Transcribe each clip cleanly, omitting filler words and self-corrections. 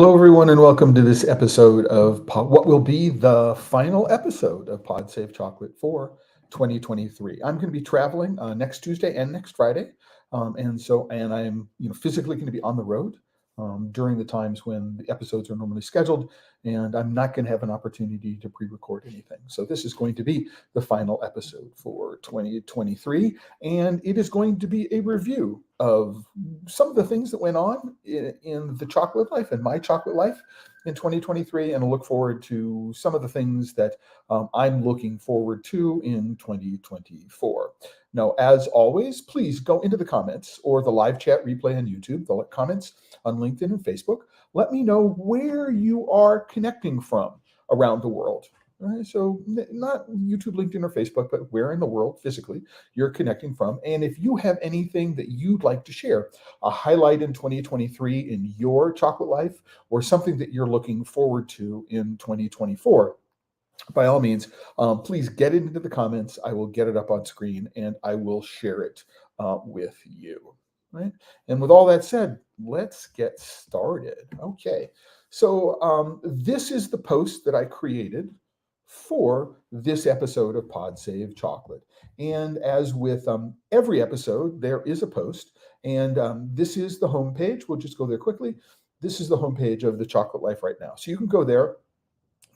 Hello, everyone, and welcome to this episode of what will be the final episode of Pod Save Chocolate for 2023. I'm going to be traveling next Tuesday and next Friday, and I'm physically going to be on the road during the times when the episodes are normally scheduled, and I'm not going to have an opportunity to pre-record anything. So this is going to be the final episode for 2023, and it is going to be a review of some of the things that went on in the chocolate life and my chocolate life in 2023, and I look forward to some of the things that I'm looking forward to in 2024. Now, as always, please go into the comments or the live chat replay on YouTube, the comments on LinkedIn and Facebook. Let me know where you are connecting from around the world. All right, so not YouTube, LinkedIn, or Facebook, but where in the world physically you're connecting from. And if you have anything that you'd like to share, a highlight in 2023 in your chocolate life, or something that you're looking forward to in 2024, by all means, please get it into the comments. I will get it up on screen and I will share it with you. Right. And with all that said, let's get started. Okay. So this is the post that I created for this episode of Pod Save Chocolate. And as with every episode, there is a post. And this is the homepage. We'll just go there quickly. This is the homepage of the Chocolate Life right now. So you can go there,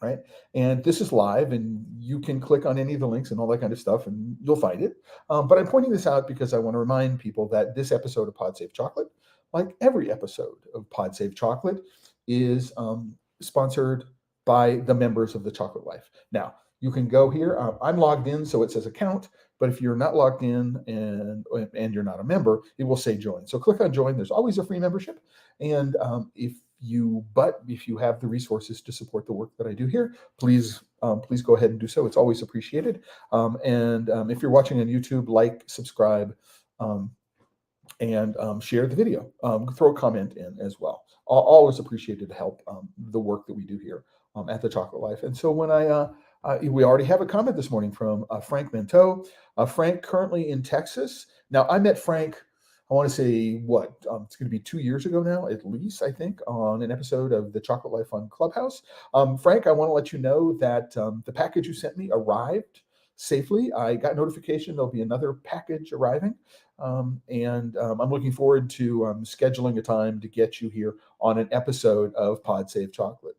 right? And this is live, and you can click on any of the links and all that kind of stuff, and you'll find it. But I'm pointing this out because I want to remind people that this episode of Pod Save Chocolate, like every episode of Pod Save Chocolate, is sponsored by the members of the Chocolate Life. Now, you can go here. I'm logged in, so it says account. But if you're not logged in and you're not a member, it will say join. So click on join. There's always a free membership. And if you have the resources to support the work that I do here, please go ahead and do so. It's always appreciated. And if you're watching on YouTube, like, subscribe, and share the video. Throw a comment in as well. Always appreciated to help the work that we do here at the Chocolate Life. And so when we already have a comment this morning from Frank Menteau. Frank, currently in Texas. Now, I met Frank, I want to say, it's going to be 2 years ago now, at least, I think, on an episode of the Chocolate Life on Clubhouse. Frank, I want to let you know that the package you sent me arrived safely. I got notification there'll be another package arriving. And I'm looking forward to scheduling a time to get you here on an episode of Pod Save Chocolate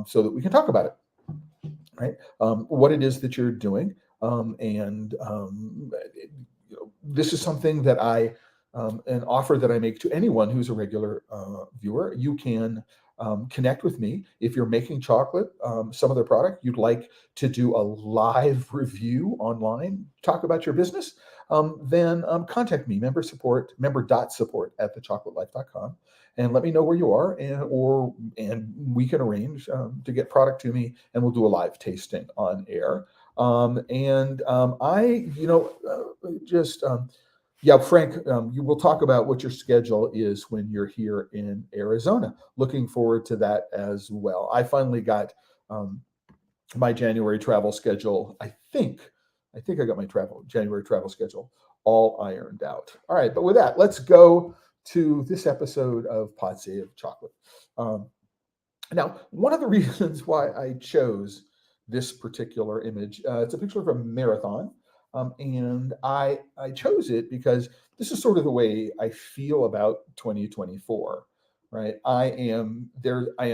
so that we can talk about it, right? What it is that you're doing. This is something that an offer that I make to anyone who's a regular viewer. You can connect with me if you're making chocolate, some other product you'd like to do a live review online, talk about your business, then contact me, member.support@thechocolatelife.com, and let me know where you are, and we can arrange to get product to me, and we'll do a live tasting on air. Frank, you will talk about what your schedule is when you're here in Arizona. Looking forward to that as well. I finally got my January travel schedule. I think I got my January travel schedule all ironed out. All right, but with that, let's go to this episode of Pod Save Chocolate. Now, one of the reasons why I chose this particular image, it's a picture of a marathon. And I chose it because this is sort of the way I feel about 2024, right? I am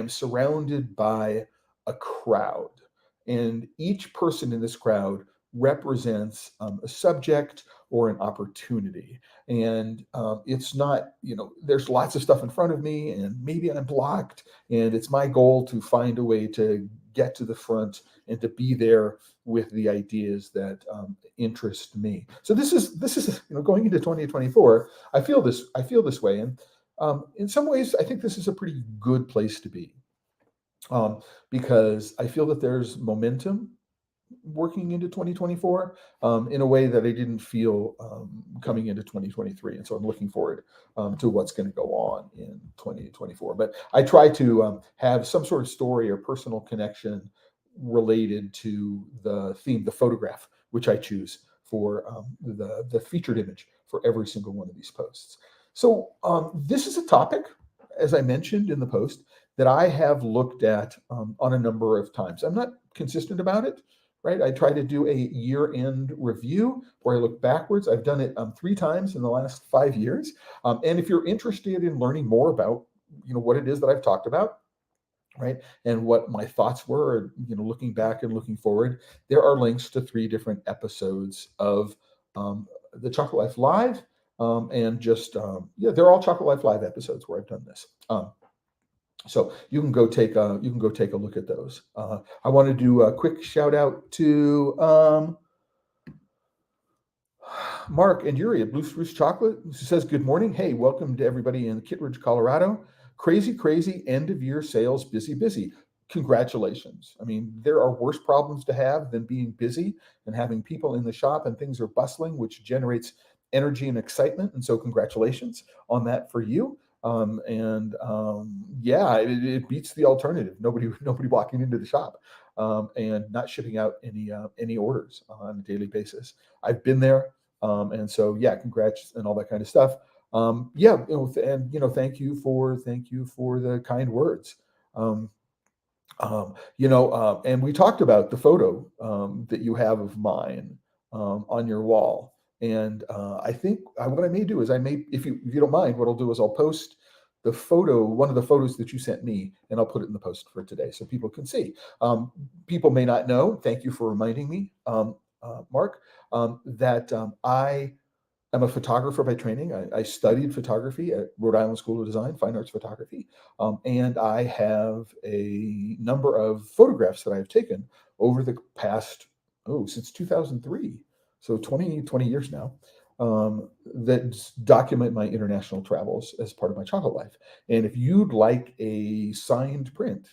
surrounded by a crowd, and each person in this crowd represents a subject or an opportunity. And it's not, there's lots of stuff in front of me, and maybe I'm blocked, and it's my goal to find a way to get to the front and to be there with the ideas that interest me. So this is going into 2024. I feel this way, and in some ways, I think this is a pretty good place to be, because I feel that there's momentum working into 2024 in a way that I didn't feel coming into 2023. And so I'm looking forward to what's going to go on in 2024. But I try to have some sort of story or personal connection related to the theme, the photograph, which I choose for the featured image for every single one of these posts. So this is a topic, as I mentioned in the post, that I have looked at on a number of times. I'm not consistent about it, right? I try to do a year-end review where I look backwards. I've done it 3 times in the last 5 years. And if you're interested in learning more about, what it is that I've talked about, right, and what my thoughts were, looking back and looking forward, there are links to 3 different episodes of the Chocolate Life Live, and just they're all Chocolate Life Live episodes where I've done this. So you can go take a look at those. I want to do a quick shout out to Mark and Yuri at Blue Spruce Chocolate, who says, good morning. Hey, welcome to everybody in Kittredge, Colorado. Crazy end of year sales, busy. Congratulations. I mean, there are worse problems to have than being busy and having people in the shop and things are bustling, which generates energy and excitement. And so congratulations on that for you. It beats the alternative. Nobody walking into the shop and not shipping out any orders on a daily basis. I've been there. And so, congrats and all that kind of stuff. Thank you for the kind words. And we talked about the photo that you have of mine on your wall. And I think what I may do is if you don't mind, what I'll do is I'll post the photo, one of the photos that you sent me, and I'll put it in the post for today so people can see. People may not know. Thank you for reminding me, Mark, that I am a photographer by training. I studied photography at Rhode Island School of Design, Fine Arts Photography, and I have a number of photographs that I've taken over the past, since 2003, so 20 years now, that document my international travels as part of my Chocolate Life. And if you'd like a signed print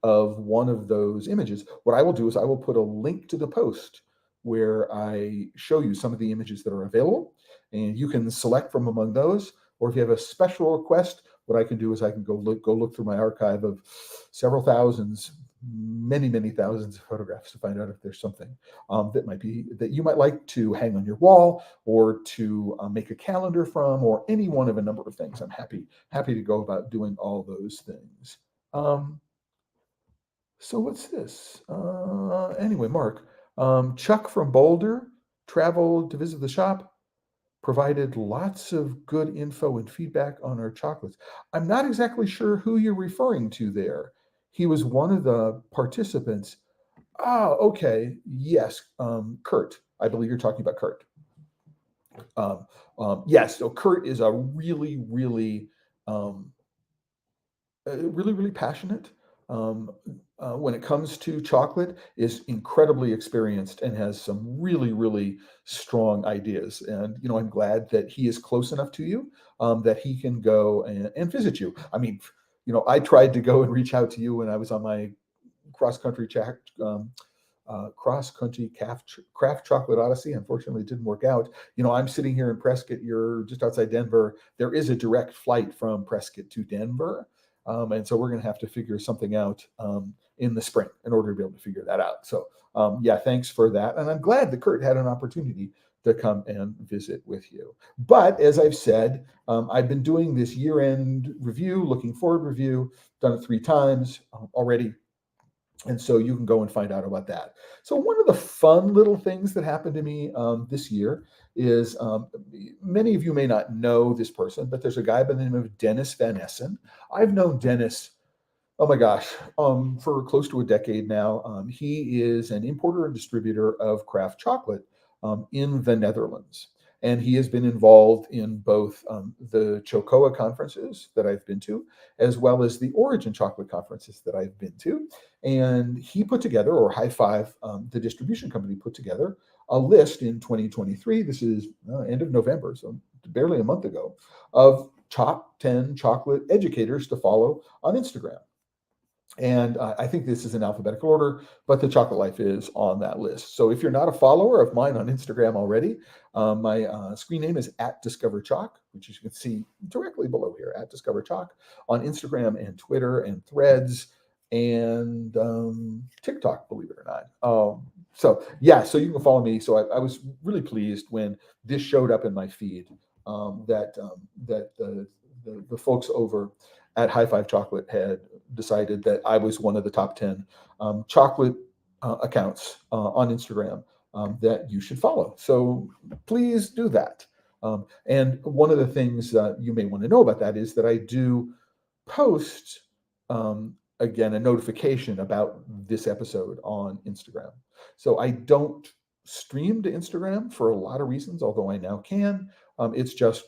of one of those images, what I will do is I will put a link to the post where I show you some of the images that are available, and you can select from among those. Or if you have a special request, what I can do is I can go look through my archive of several thousands, many thousands of photographs to find out if there's something that you might like to hang on your wall, or to make a calendar from, or any one of a number of things. I'm happy to go about doing all those things. So what's this? Anyway, Mark, Chuck from Boulder traveled to visit the shop, provided lots of good info and feedback on our chocolates. I'm not exactly sure who you're referring to there. He was one of the participants. Oh, okay. Yes. Kurt. I believe you're talking about Kurt. Yes. So Kurt is a really passionate when it comes to chocolate, is incredibly experienced and has some really strong ideas. And I'm glad that he is close enough to you that he can go and visit you. I mean, I tried to go and reach out to you when I was on my cross-country craft chocolate odyssey. Unfortunately, it didn't work out. I'm sitting here in Prescott. You're just outside Denver. There is a direct flight from Prescott to Denver. And so we're going to have to figure something out in the spring in order to be able to figure that out. So thanks for that. And I'm glad that Kurt had an opportunity to come and visit with you. But as I've said, I've been doing this year-end review, looking forward review, done it 3 times already. And so you can go and find out about that. So one of the fun little things that happened to me this year is, many of you may not know this person, but there's a guy by the name of Dennis Van Essen. I've known Dennis, oh my gosh, for close to a decade now. He is an importer and distributor of craft chocolate in the Netherlands. And he has been involved in both the Chocoa conferences that I've been to, as well as the Origin Chocolate conferences that I've been to. And he put together, or High Five, the distribution company, put together a list in 2023. This is end of November, so barely a month ago, of top 10 chocolate educators to follow on Instagram. And I think this is in alphabetical order, but the Chocolate Life is on that list. So if you're not a follower of mine on Instagram already, my screen name is @DiscoverChalk, which you can see directly below here, @DiscoverChalk, on Instagram and Twitter and Threads and TikTok, believe it or not. So you can follow me. So I was really pleased when this showed up in my feed, that the folks over at High Five Chocolate had decided that I was one of the top 10 chocolate accounts on Instagram that you should follow. So please do that. And one of the things you may want to know about that is that I do post, again, a notification about this episode on Instagram. So I don't stream to Instagram for a lot of reasons, although I now can. It's just,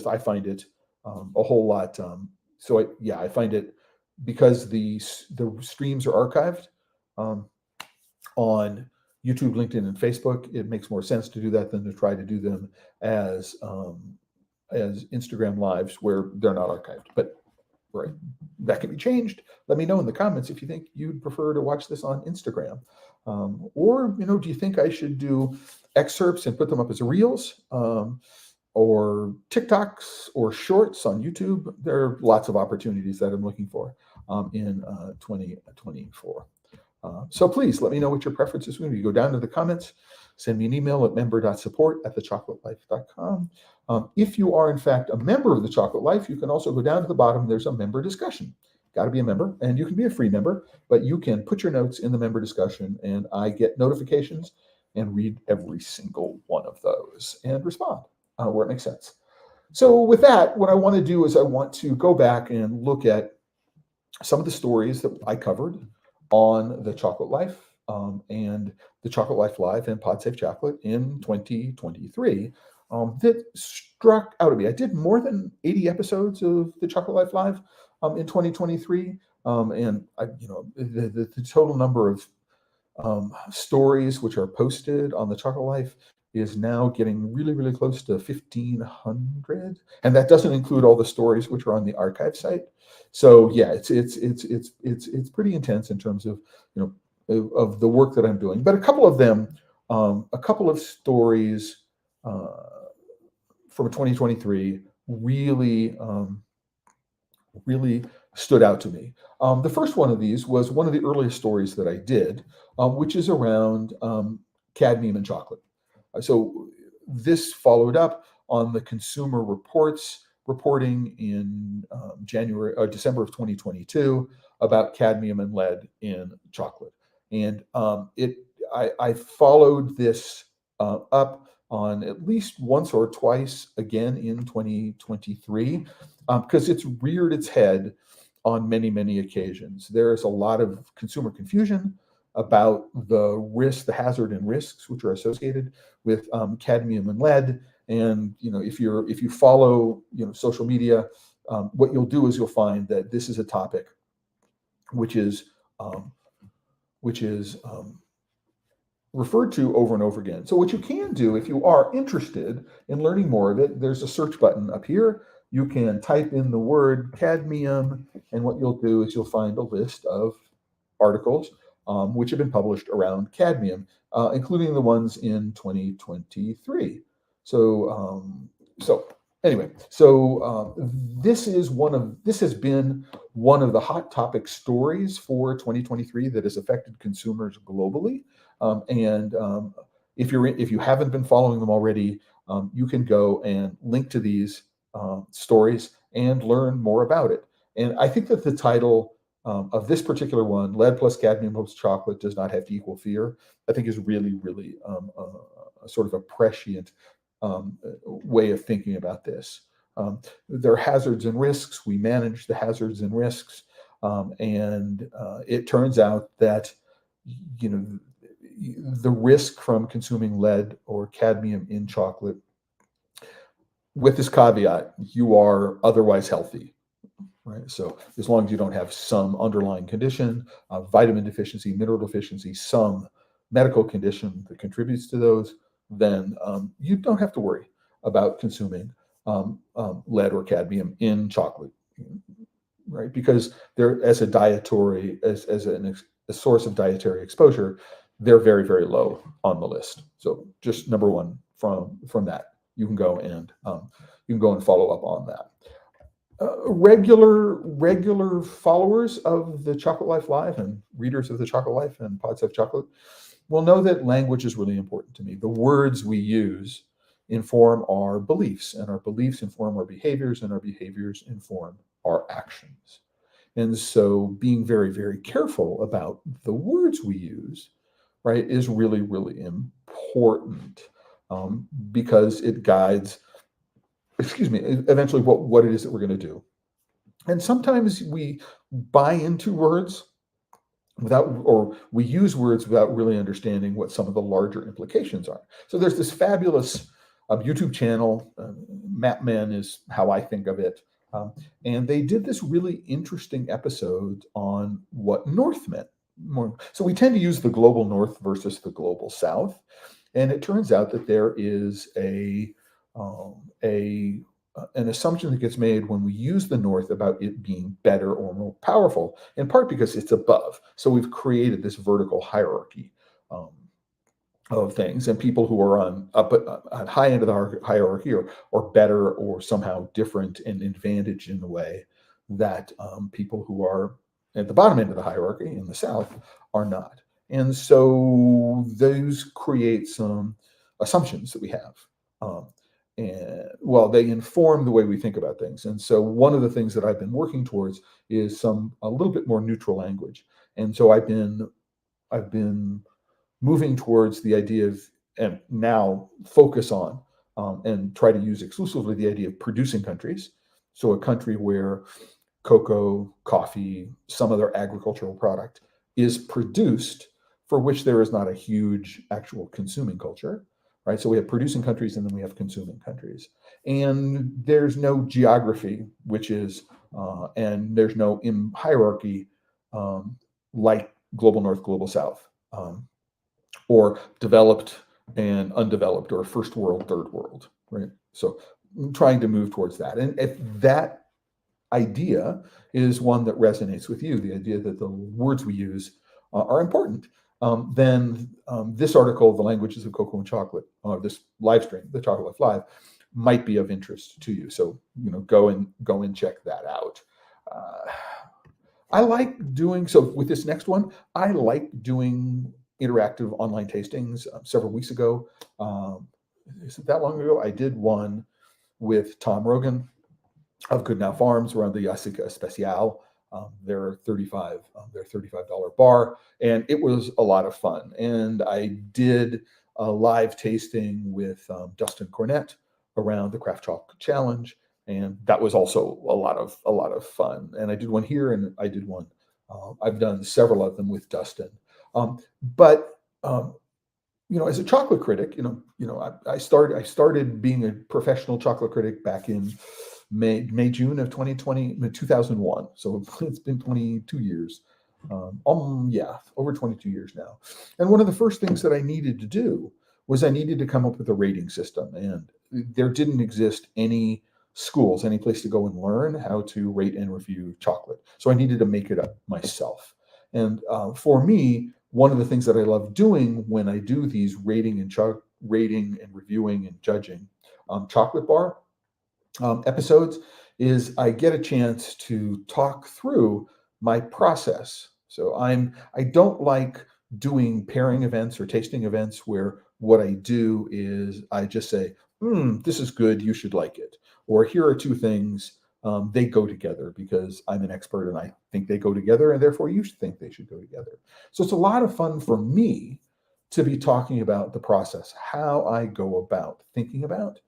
I find it a whole lot. I find it, because the streams are archived on YouTube, LinkedIn, and Facebook. It makes more sense to do that than to try to do them as Instagram lives where they're not archived. But right, that can be changed. Let me know in the comments if you think you'd prefer to watch this on Instagram, or do you think I should do excerpts and put them up as reels, or TikToks or shorts on YouTube? There are lots of opportunities that I'm looking for in 2024. So please let me know what your preference is. When you go down to the comments, send me an email at member.support@thechocolatelife.com. If you are, in fact, a member of the Chocolate Life, you can also go down to the bottom. There's a member discussion. Got to be a member, and you can be a free member, but you can put your notes in the member discussion, and I get notifications and read every single one of those and respond where it makes sense. So with that, what I want to do is I want to go back and look at some of the stories that I covered on the Chocolate Life and the Chocolate Life Live and PodSafe Chocolate in 2023 that struck out at me. I did more than 80 episodes of the Chocolate Life Live in 2023, and the total number of stories which are posted on the Chocolate Life is now getting really, really close to 1,500, and that doesn't include all the stories which are on the archive site. So yeah, it's pretty intense in terms of of the work that I'm doing. But a couple of them, a couple of stories from 2023 really stood out to me. The first one of these was one of the earliest stories that I did, which is around cadmium in chocolate. So this followed up on the Consumer Reports reporting in December of 2022 about cadmium and lead in chocolate. And I followed this up on at least once or twice again in 2023 because it's reared its head on many, many occasions. There is a lot of consumer confusion about the hazard and risks which are associated with cadmium and lead. And if you follow social media, what you'll do is you'll find that this is a topic which is referred to over and over again. So what you can do if you are interested in learning more of it, there's a search button up here. You can type in the word cadmium, and what you'll do is you'll find a list of articles which have been published around cadmium, including the ones in 2023. So this has been one of the hot topic stories for 2023 that has affected consumers globally. If you haven't been following them already, you can go and link to these stories and learn more about it. And I think that the title of this particular one, "Lead plus Cadmium plus Chocolate Does Not Have to Equal Fear," I think is really, really a sort of a prescient way of thinking about this. There are hazards and risks. We manage the hazards and risks, and it turns out that the risk from consuming lead or cadmium in chocolate, with this caveat, you are otherwise healthy. Right. So as long as you don't have some underlying condition, vitamin deficiency, mineral deficiency, some medical condition that contributes to those, then you don't have to worry about consuming lead or cadmium in chocolate, right? Because they're as a source of dietary exposure, they're very, very low on the list. So just number one from that, you can go and follow up on that. Regular followers of the Chocolate Life Live and readers of the Chocolate Life and PodSafe Chocolate will know that language is really important to me. The words we use inform our beliefs, and our beliefs inform our behaviors, and our behaviors inform our actions. And so being very, very careful about the words we use, right, is really, really important, because it guides, eventually what it is that we're going to do. And sometimes we buy into words or we use words without really understanding what some of the larger implications are. So there's this fabulous YouTube channel, Mapman is how I think of it. And they did this really interesting episode on what North meant. So we tend to use the global North versus the global South. And it turns out that there is an assumption that gets made when we use the North about it being better or more powerful, in part because it's above. So we've created this vertical hierarchy of things, and people who are on high end of the hierarchy are better or somehow different and advantaged in a way that people who are at the bottom end of the hierarchy in the South are not. And so those create some assumptions that we have. And well, they inform the way we think about things. And so one of the things that I've been working towards is a little bit more neutral language. And so I've been moving towards the idea of, and now focus on, and try to use exclusively the idea of producing countries. So a country where cocoa, coffee, some other agricultural product is produced, for which there is not a huge actual consuming culture. Right, so we have producing countries and then we have consuming countries, and there's no geography, and there's no hierarchy like global North, global South, or developed and undeveloped, or first world, third world. Right, so I'm trying to move towards that, and if that idea is one that resonates with you, the idea that the words we use are important, then this article, The Languages of Cocoa and Chocolate, or this live stream, the Chocolate Life Live, might be of interest to you. So, go and check that out. I like doing, so with this next one, I like doing interactive online tastings. Several weeks ago, isn't that long ago, I did one with Tom Rogan of Good Now Farms around the Jessica Especial. Their $35 bar, and it was a lot of fun. And I did a live tasting with Dustin Cornett around the Craft Chocolate Challenge, and that was also a lot of fun. And I did one here, and I did one. I've done several of them with Dustin. But as a chocolate critic, I started being a professional chocolate critic back in June of 2001. So it's been 22 years. Over 22 years now. And one of the first things that I needed to do was I needed to come up with a rating system. And there didn't exist any schools, any place to go and learn how to rate and review chocolate. So I needed to make it up myself. And for me, one of the things that I love doing when I do these rating and reviewing and judging chocolate bar episodes is I get a chance to talk through my process. So I don't like doing pairing events or tasting events where what I do is I just say, this is good, you should like it. Or here are two things, they go together because I'm an expert and I think they go together, and therefore you should think they should go together. So it's a lot of fun for me to be talking about the process, how I go about thinking about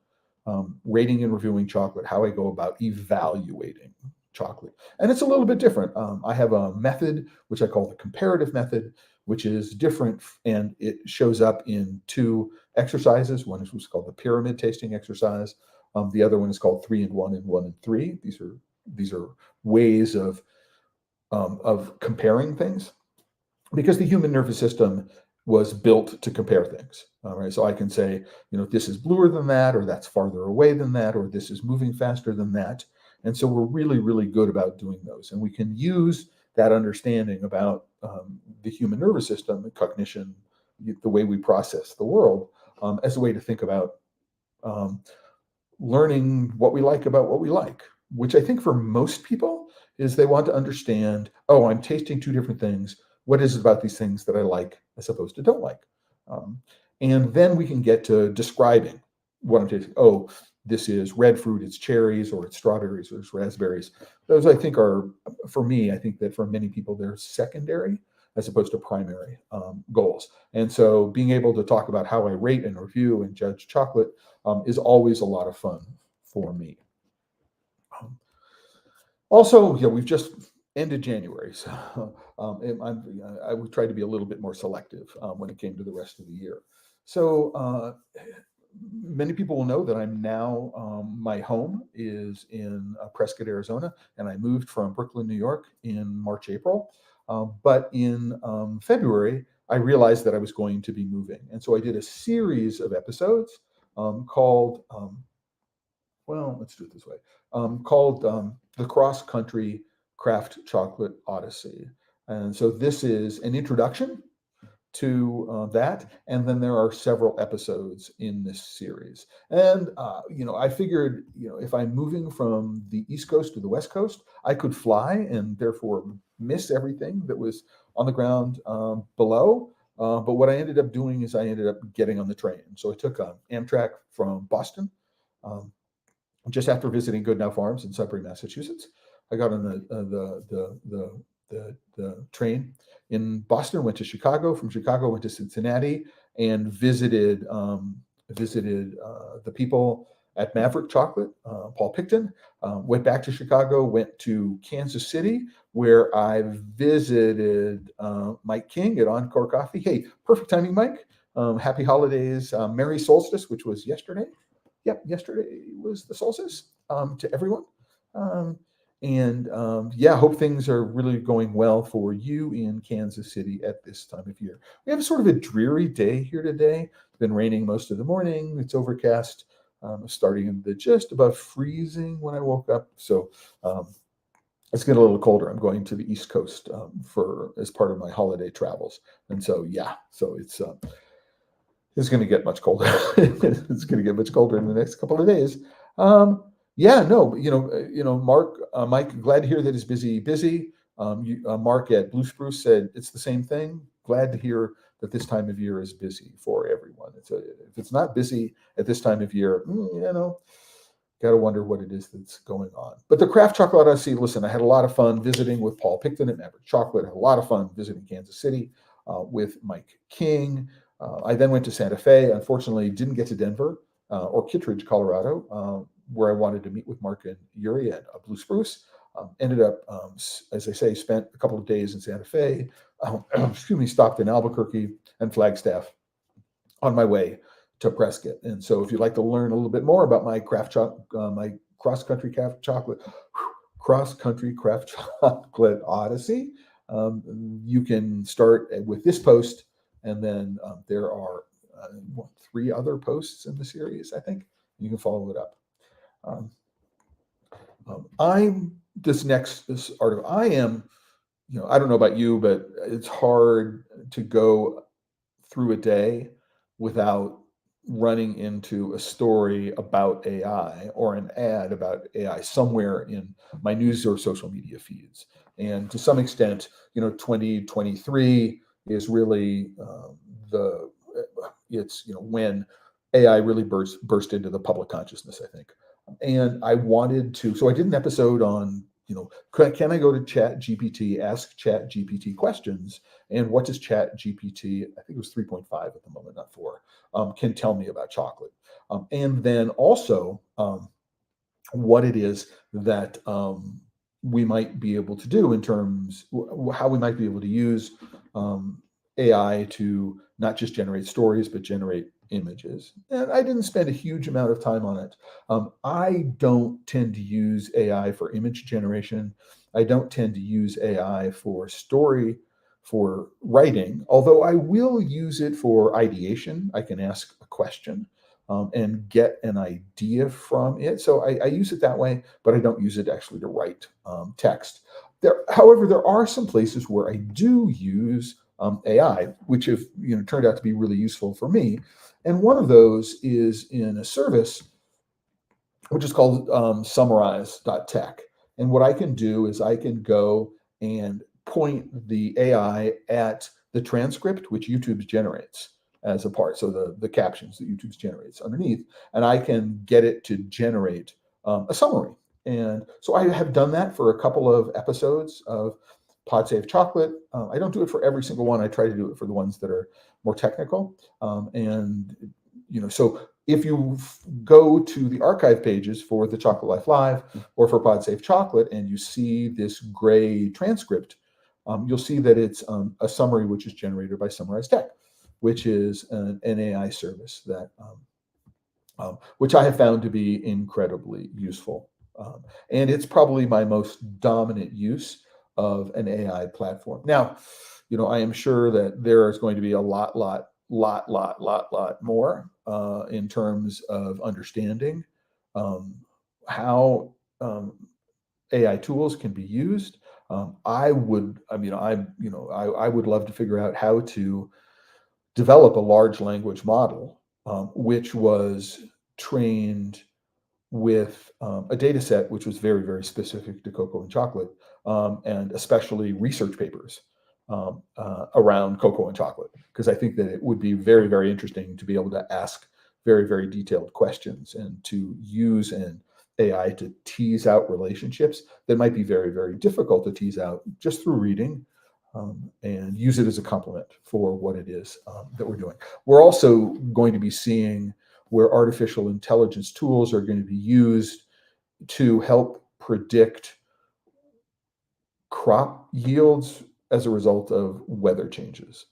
rating and reviewing chocolate, how I go about evaluating chocolate. And it's a little bit different. I have a method, which I call the comparative method, which is different, and it shows up in two exercises. One is what's called the pyramid tasting exercise. The other one is called 3 and 1 and 1 and 3. These are ways of comparing things, because the human nervous system was built to compare things. All right, so I can say, this is bluer than that, or that's farther away than that, or this is moving faster than that. And so we're really, really good about doing those. And we can use that understanding about the human nervous system and cognition, the way we process the world, as a way to think about learning what we like about what we like, which I think for most people is they want to understand, I'm tasting two different things. What is it about these things that I like as opposed to don't like? And then we can get to describing what I'm tasting. this is red fruit, it's cherries, or it's strawberries, or it's raspberries. Those I think are, for me, I think that for many people, they're secondary as opposed to primary goals. And so being able to talk about how I rate and review and judge chocolate is always a lot of fun for me. Also, we've just ended January, so I would try to be a little bit more selective when it came to the rest of the year. So many people will know that I'm now, my home is in Prescott, Arizona, and I moved from Brooklyn, New York in March, April. But in February, I realized that I was going to be moving. And so I did a series of episodes called, well, let's do it this way, called The Cross Country Craft Chocolate Odyssey. And so this is an introduction to that. And then there are several episodes in this series. And, I figured, if I'm moving from the East Coast to the West Coast, I could fly and therefore miss everything that was on the ground below. But what I ended up doing is I ended up getting on the train. So I took Amtrak from Boston. Just after visiting Goodnow Farms in Sudbury, Massachusetts, I got on the train in Boston, went to Chicago. From Chicago, went to Cincinnati and visited the people at Maverick Chocolate, Paul Picton. Went back to Chicago, went to Kansas City, where I visited Mike King at Encore Coffee. Hey, perfect timing, Mike. Happy holidays, Merry Solstice, which was yesterday. Yep, yesterday was the solstice to everyone. Hope things are really going well for you in Kansas City at this time of year. We have sort of a dreary day here today. It's been raining most of the morning. It's overcast, starting in the just above freezing when I woke up. So it's getting a little colder. I'm going to the East Coast as part of my holiday travels, and so it's going to get much colder. It's going to get much colder in the next couple of days. Mike, glad to hear that it's busy. Mark at Blue Spruce said it's the same thing. Glad to hear that this time of year is busy for everyone. If it's not busy at this time of year, got to wonder what it is that's going on. But the Craft Chocolate Odyssey, listen, I had a lot of fun visiting with Paul Picton at Maverick Chocolate. I had a lot of fun visiting Kansas City with Mike King. I then went to Santa Fe. Unfortunately, didn't get to Denver or Kittredge, Colorado, where I wanted to meet with Mark and Yuri at Blue Spruce. Ended up, as I say, spent a couple of days in Santa Fe. Stopped in Albuquerque and Flagstaff on my way to Prescott. And so, if you'd like to learn a little bit more about my my cross-country craft chocolate odyssey, you can start with this post. And then there are 3 other posts in the series, I think. You can follow it up. This article, I am, I don't know about you, but it's hard to go through a day without running into a story about AI or an ad about AI somewhere in my news or social media feeds. And to some extent, 2023 is really when AI really burst into the public consciousness, I think. And I wanted to, so I did an episode on, can I go to ChatGPT, ask ChatGPT questions, and what does ChatGPT, I think it was 3.5 at the moment, not 4, can tell me about chocolate. And then also what it is that we might be able to do in terms, how we might be able to use AI to not just generate stories, but generate images. And I didn't spend a huge amount of time on it. I don't tend to use AI for image generation. I don't tend to use AI for writing, although I will use it for ideation. I can ask a question and get an idea from it. So I use it that way, but I don't use it actually to write text. However, there are some places where I do use AI, which have turned out to be really useful for me. And one of those is in a service which is called summarize.tech. And what I can do is I can go and point the AI at the transcript which YouTube generates. as a part. So the captions that YouTube generates underneath, and I can get it to generate a summary. And so I have done that for a couple of episodes of Pod Save Chocolate. I don't do it for every single one. I try to do it for the ones that are more technical. So if you go to the archive pages for the Chocolate Life Live or for Pod Save Chocolate and you see this gray transcript, you'll see that it's a summary which is generated by Summarize Tech, which is an AI service that which I have found to be incredibly useful. And it's probably my most dominant use of an AI platform. Now, I am sure that there is going to be a lot more in terms of understanding how AI tools can be used. I would love to figure out how to develop a large language model which was trained with a data set which was very, very specific to cocoa and chocolate, and especially research papers around cocoa and chocolate, because I think that it would be very, very interesting to be able to ask very, very detailed questions and to use an AI to tease out relationships that might be very, very difficult to tease out just through reading, and use it as a complement for what it is that we're doing. We're also going to be seeing where artificial intelligence tools are going to be used to help predict crop yields as a result of weather changes.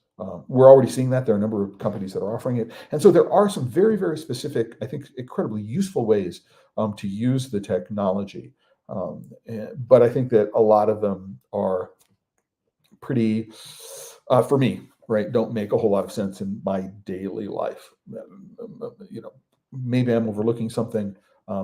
We're already seeing that. There are a number of companies that are offering it. And so there are some very, very specific, I think, incredibly useful ways to use the technology. But I think that a lot of them are pretty, for me, right, don't make a whole lot of sense in my daily life. Maybe I'm overlooking something.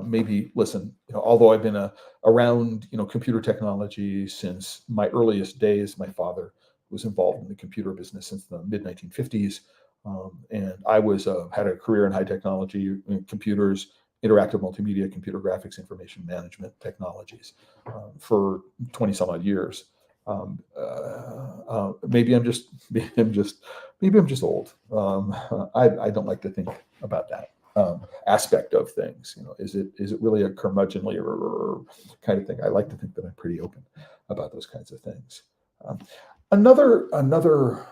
Maybe, listen, although I've been around, computer technology since my earliest days, my father was involved in the computer business since the mid 1950s. And I had a career in high technology, computers, interactive multimedia, computer graphics, information management technologies for 20 some odd years. Maybe I'm just old. I don't like to think about that aspect of things. Is it really a curmudgeonly or kind of thing? I like to think that I'm pretty open about those kinds of things. Another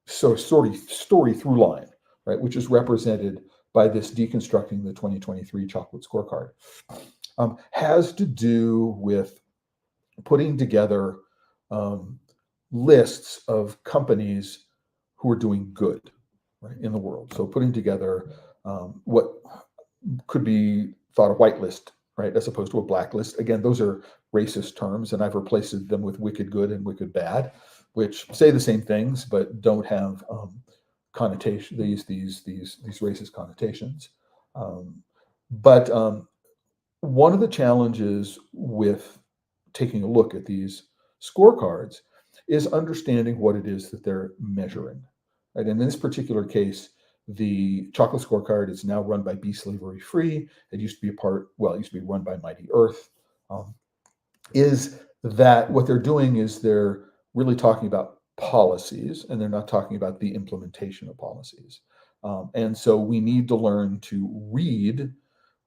story through line, right, which is represented by this Deconstructing the 2023 Chocolate Scorecard, has to do with putting together lists of companies who are doing good, right, in the world. So putting together what could be thought a whitelist, right, as opposed to a blacklist. Again, those are racist terms, and I've replaced them with wicked good and wicked bad, which say the same things but don't have connotation, these racist connotations. But one of the challenges with taking a look at these scorecards is understanding what it is that they're measuring. Right? And in this particular case, the chocolate scorecard is now run by Be Slavery Free. It used to be run by Mighty Earth. Is that what they're doing is they're really talking about policies, and they're not talking about the implementation of policies. And so we need to learn to read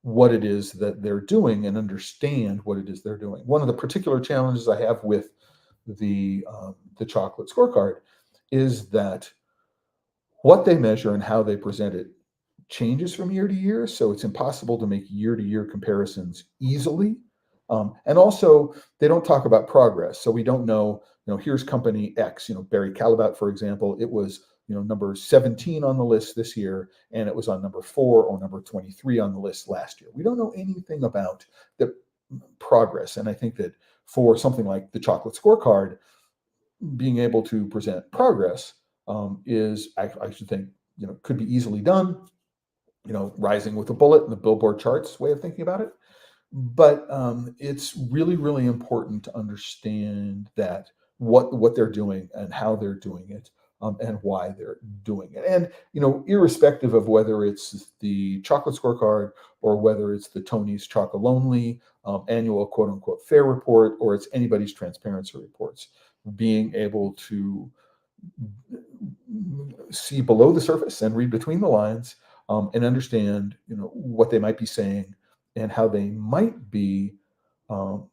what it is that they're doing and understand what it is they're doing. One of the particular challenges I have with the chocolate scorecard is that what they measure and how they present it changes from year to year. So it's impossible to make year-to-year comparisons easily. And also, they don't talk about progress. So we don't know, here's company X, Barry Callebaut, for example, it was, number 17 on the list this year, and it was on number 4 or number 23 on the list last year. We don't know anything about the progress. And I think that for something like the chocolate scorecard, being able to present progress is, I should think, could be easily done, rising with a bullet in the Billboard charts way of thinking about it. But it's really, really important to understand that what they're doing and how they're doing it, and why they're doing it. And, irrespective of whether it's the chocolate scorecard or whether it's the Tony's Chocolonely annual quote unquote fair report, or it's anybody's transparency reports, being able to see below the surface and read between the lines, and understand, what they might be saying and how they might be um,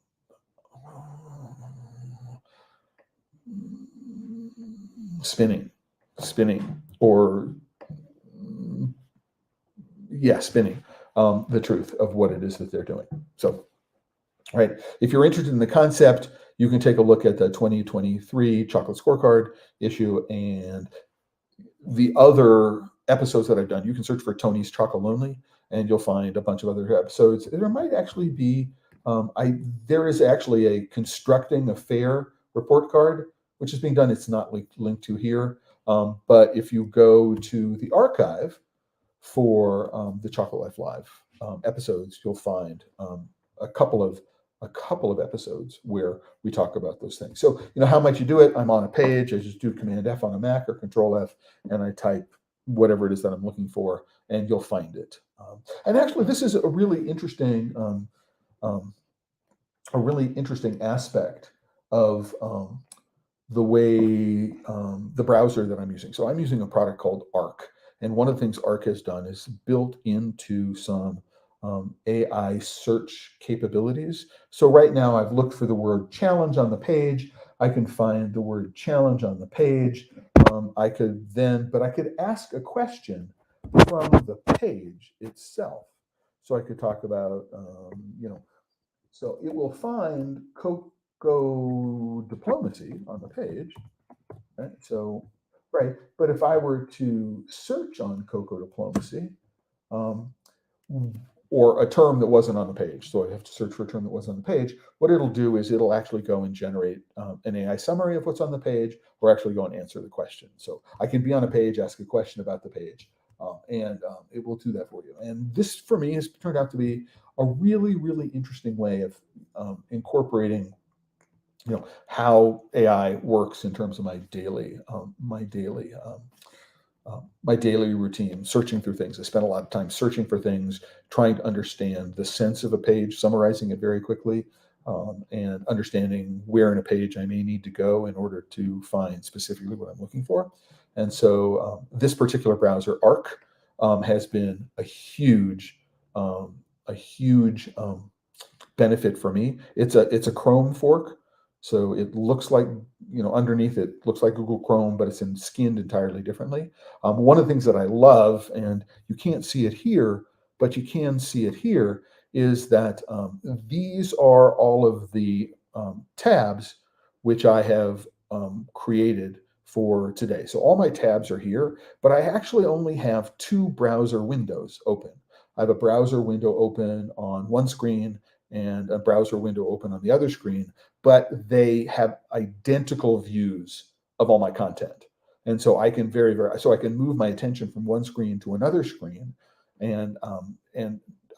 spinning, or spinning the truth of what it is that they're doing. So, right, if you're interested in the concept, you can take a look at the 2023 Chocolate Scorecard issue and the other episodes that I've done. You can search for Tony's Chocolonely, and you'll find a bunch of other episodes. There might actually be, there is actually a Constructing a Fair report card, which is being done. It's not linked to here, but if you go to the archive for the Chocolate Life Live episodes, you'll find a couple of episodes where we talk about those things. So, how might you do it? I'm on a page. I just do Command F on a Mac or Control F, and I type whatever it is that I'm looking for, and you'll find it. And actually, this is a really interesting aspect of the way the browser that I'm using. So I'm using a product called Arc. And one of the things Arc has done is built into some AI search capabilities. So right now I've looked for the word challenge on the page. I can find the word challenge on the page. I could ask a question from the page itself. So I could talk about, so it will find Cocoa Diplomacy on the page, right? So, right. But if I were to search on Cocoa Diplomacy, or a term that wasn't on the page, so I have to search for a term that wasn't on the page, what it'll do is it'll actually go and generate an AI summary of what's on the page, or actually go and answer the question. So I can be on a page, ask a question about the page, and it will do that for you. And this, for me, has turned out to be a really, really interesting way of incorporating how AI works in terms of my daily routine, searching through things. I spend a lot of time searching for things, trying to understand the sense of a page, summarizing it very quickly, and understanding where in a page I may need to go in order to find specifically what I'm looking for. And so this particular browser, Arc, has been a huge benefit for me. It's a Chrome fork. So it looks like, underneath it looks like Google Chrome, but it's skinned entirely differently. One of the things that I love, and you can't see it here, but you can see it here, is that these are all of the tabs which I have created for today. So all my tabs are here, but I actually only have two browser windows open. I have a browser window open on one screen and a browser window open on the other screen, but they have identical views of all my content. And so I can I can move my attention from one screen to another screen, and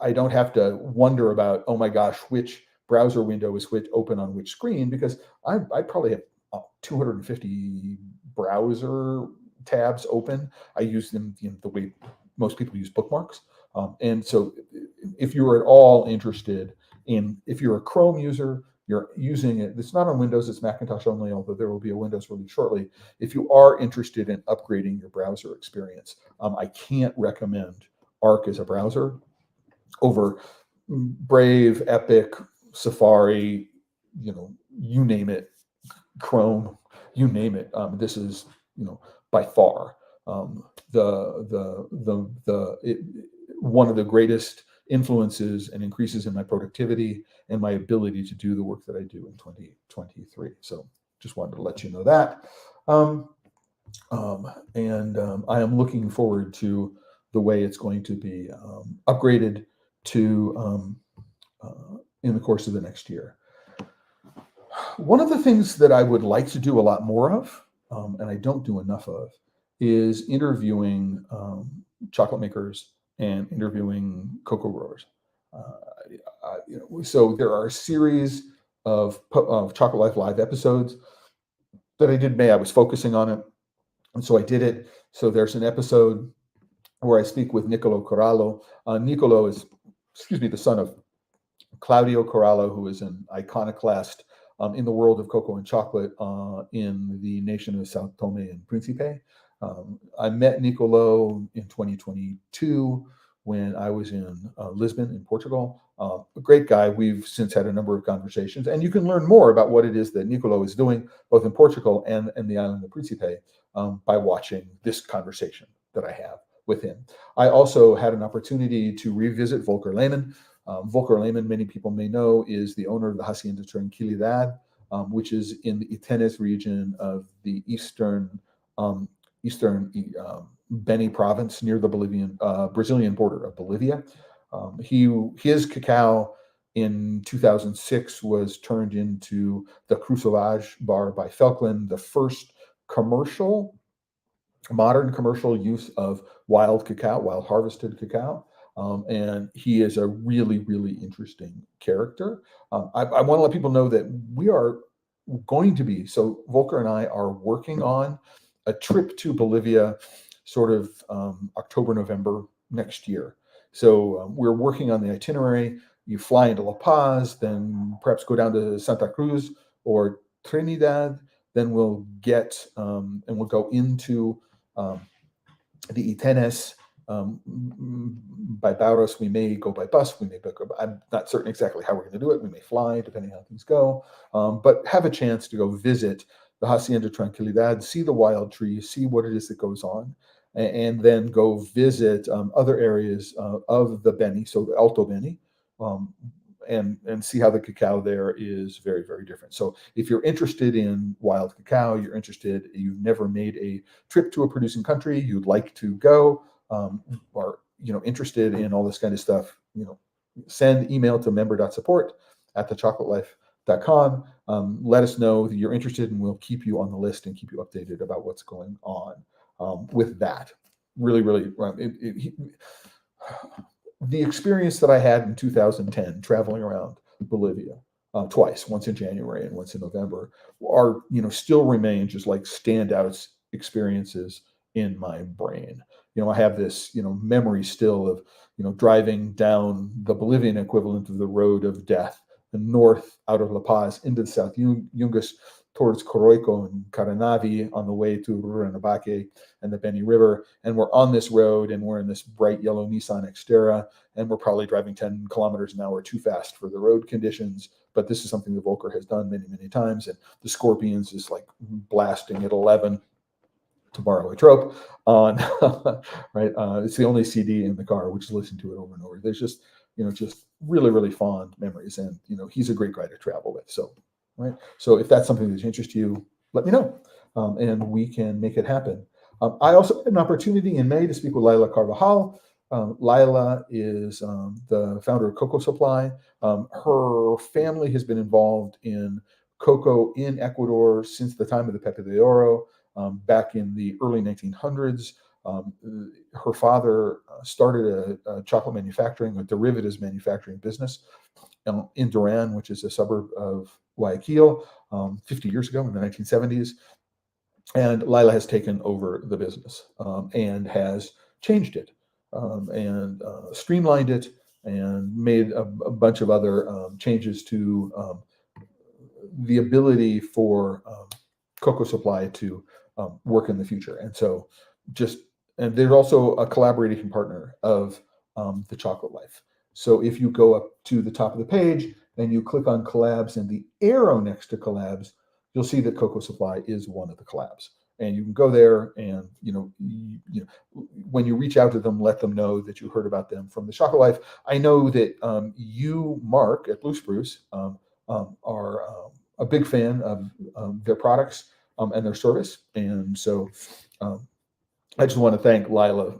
I don't have to wonder about, oh my gosh, which browser window is open on which screen, because I probably have 250 browser tabs open. I use them the way most people use bookmarks. And so if you're at all interested if you're a Chrome user, you're using it, it's not on Windows, it's Macintosh only, although there will be a Windows release shortly. If you are interested in upgrading your browser experience, I can't recommend Arc as a browser over Brave, Epic, Safari, you name it, Chrome, you name it. This is, by far one of the greatest influences and increases in my productivity and my ability to do the work that I do in 2023. So just wanted to let you know that. I am looking forward to the way it's going to be upgraded to in the course of the next year. One of the things that I would like to do a lot more of, and I don't do enough of, is interviewing chocolate makers and interviewing cocoa growers. So there are a series of Chocolate Life Live episodes that I did in May. I was focusing on it, and so I did it. So there's an episode where I speak with Nicolo Corallo. Nicolo is, the son of Claudio Corallo, who is an iconoclast in the world of cocoa and chocolate in the nation of Sao Tome and Principe. I met Nicolo in 2022 when I was in Lisbon in Portugal. A great guy. We've since had a number of conversations, and you can learn more about what it is that Nicolo is doing both in Portugal and the island of Principe by watching this conversation that I have with him. I also had an opportunity to revisit Volker Lehmann. Volker Lehmann, many people may know, is the owner of the Hacienda Tranquilidad, which is in the Itenes region of the eastern Beni province near the Brazilian border of Bolivia. His cacao in 2006 was turned into the Cru Sauvage bar by Falkland, the first modern commercial use of wild cacao, wild harvested cacao. And he is a really, really interesting character. I want to let people know that we are going to be, so Volker and I are working on a trip to Bolivia sort of October, November next year. So we're working on the itinerary. You fly into La Paz, then perhaps go down to Santa Cruz or Trinidad. Then we'll get and we'll go into the Itenes by Bauros. We may go by bus. We may go. I'm not certain exactly how we're going to do it. We may fly, depending on how things go. But have a chance to go visit the Hacienda Tranquilidad, see the wild trees, see what it is that goes on, and then go visit other areas of the Beni, so the Alto Beni, and see how the cacao there is very, very different. So if you're interested in wild cacao, you've never made a trip to a producing country, you'd like to go, or interested in all this kind of stuff, send email to member.support@thechocolateLife.com. Let us know that you're interested, and we'll keep you on the list and keep you updated about what's going on with that. Really, really, the experience that I had in 2010 traveling around Bolivia twice, once in January and once in November, are still remain just like standout experiences in my brain. I have this memory still of driving down the Bolivian equivalent of the road of death, the north out of La Paz into the South Yungas towards Coroico and Caranavi on the way to Rurrenabaque and the Beni River. And we're on this road, and we're in this bright yellow Nissan Xterra, and we're probably driving 10 kilometers an hour too fast for the road conditions. But this is something that Volker has done many, many times. And the Scorpions is like blasting at 11, to borrow a trope, on right. It's the only CD in the car, which is listening to it over and over. There's just just really, really fond memories, and he's a great guy to travel with. So right. So if that's something that interests you, let me know, and we can make it happen. I also had an opportunity in May to speak with Laila Carvajal. Laila is the founder of Cocoa Supply. Her family has been involved in cocoa in Ecuador since the time of the Pepe de Oro, back in the early 1900s. Her father started a chocolate manufacturing, a derivatives manufacturing business in Duran, which is a suburb of Guayaquil, 50 years ago in the 1970s. And Laila has taken over the business and has changed it and streamlined it and made a bunch of other changes to the ability for Cocoa Supply to work in the future. And so and there's also a collaborating partner of The Chocolate Life. So if you go up to the top of the page and you click on collabs and the arrow next to collabs, you'll see that Cocoa Supply is one of the collabs. And you can go there and, when you reach out to them, let them know that you heard about them from The Chocolate Life. I know that you, Mark, at Blue Spruce, are a big fan of their products and their service. And so I just want to thank Laila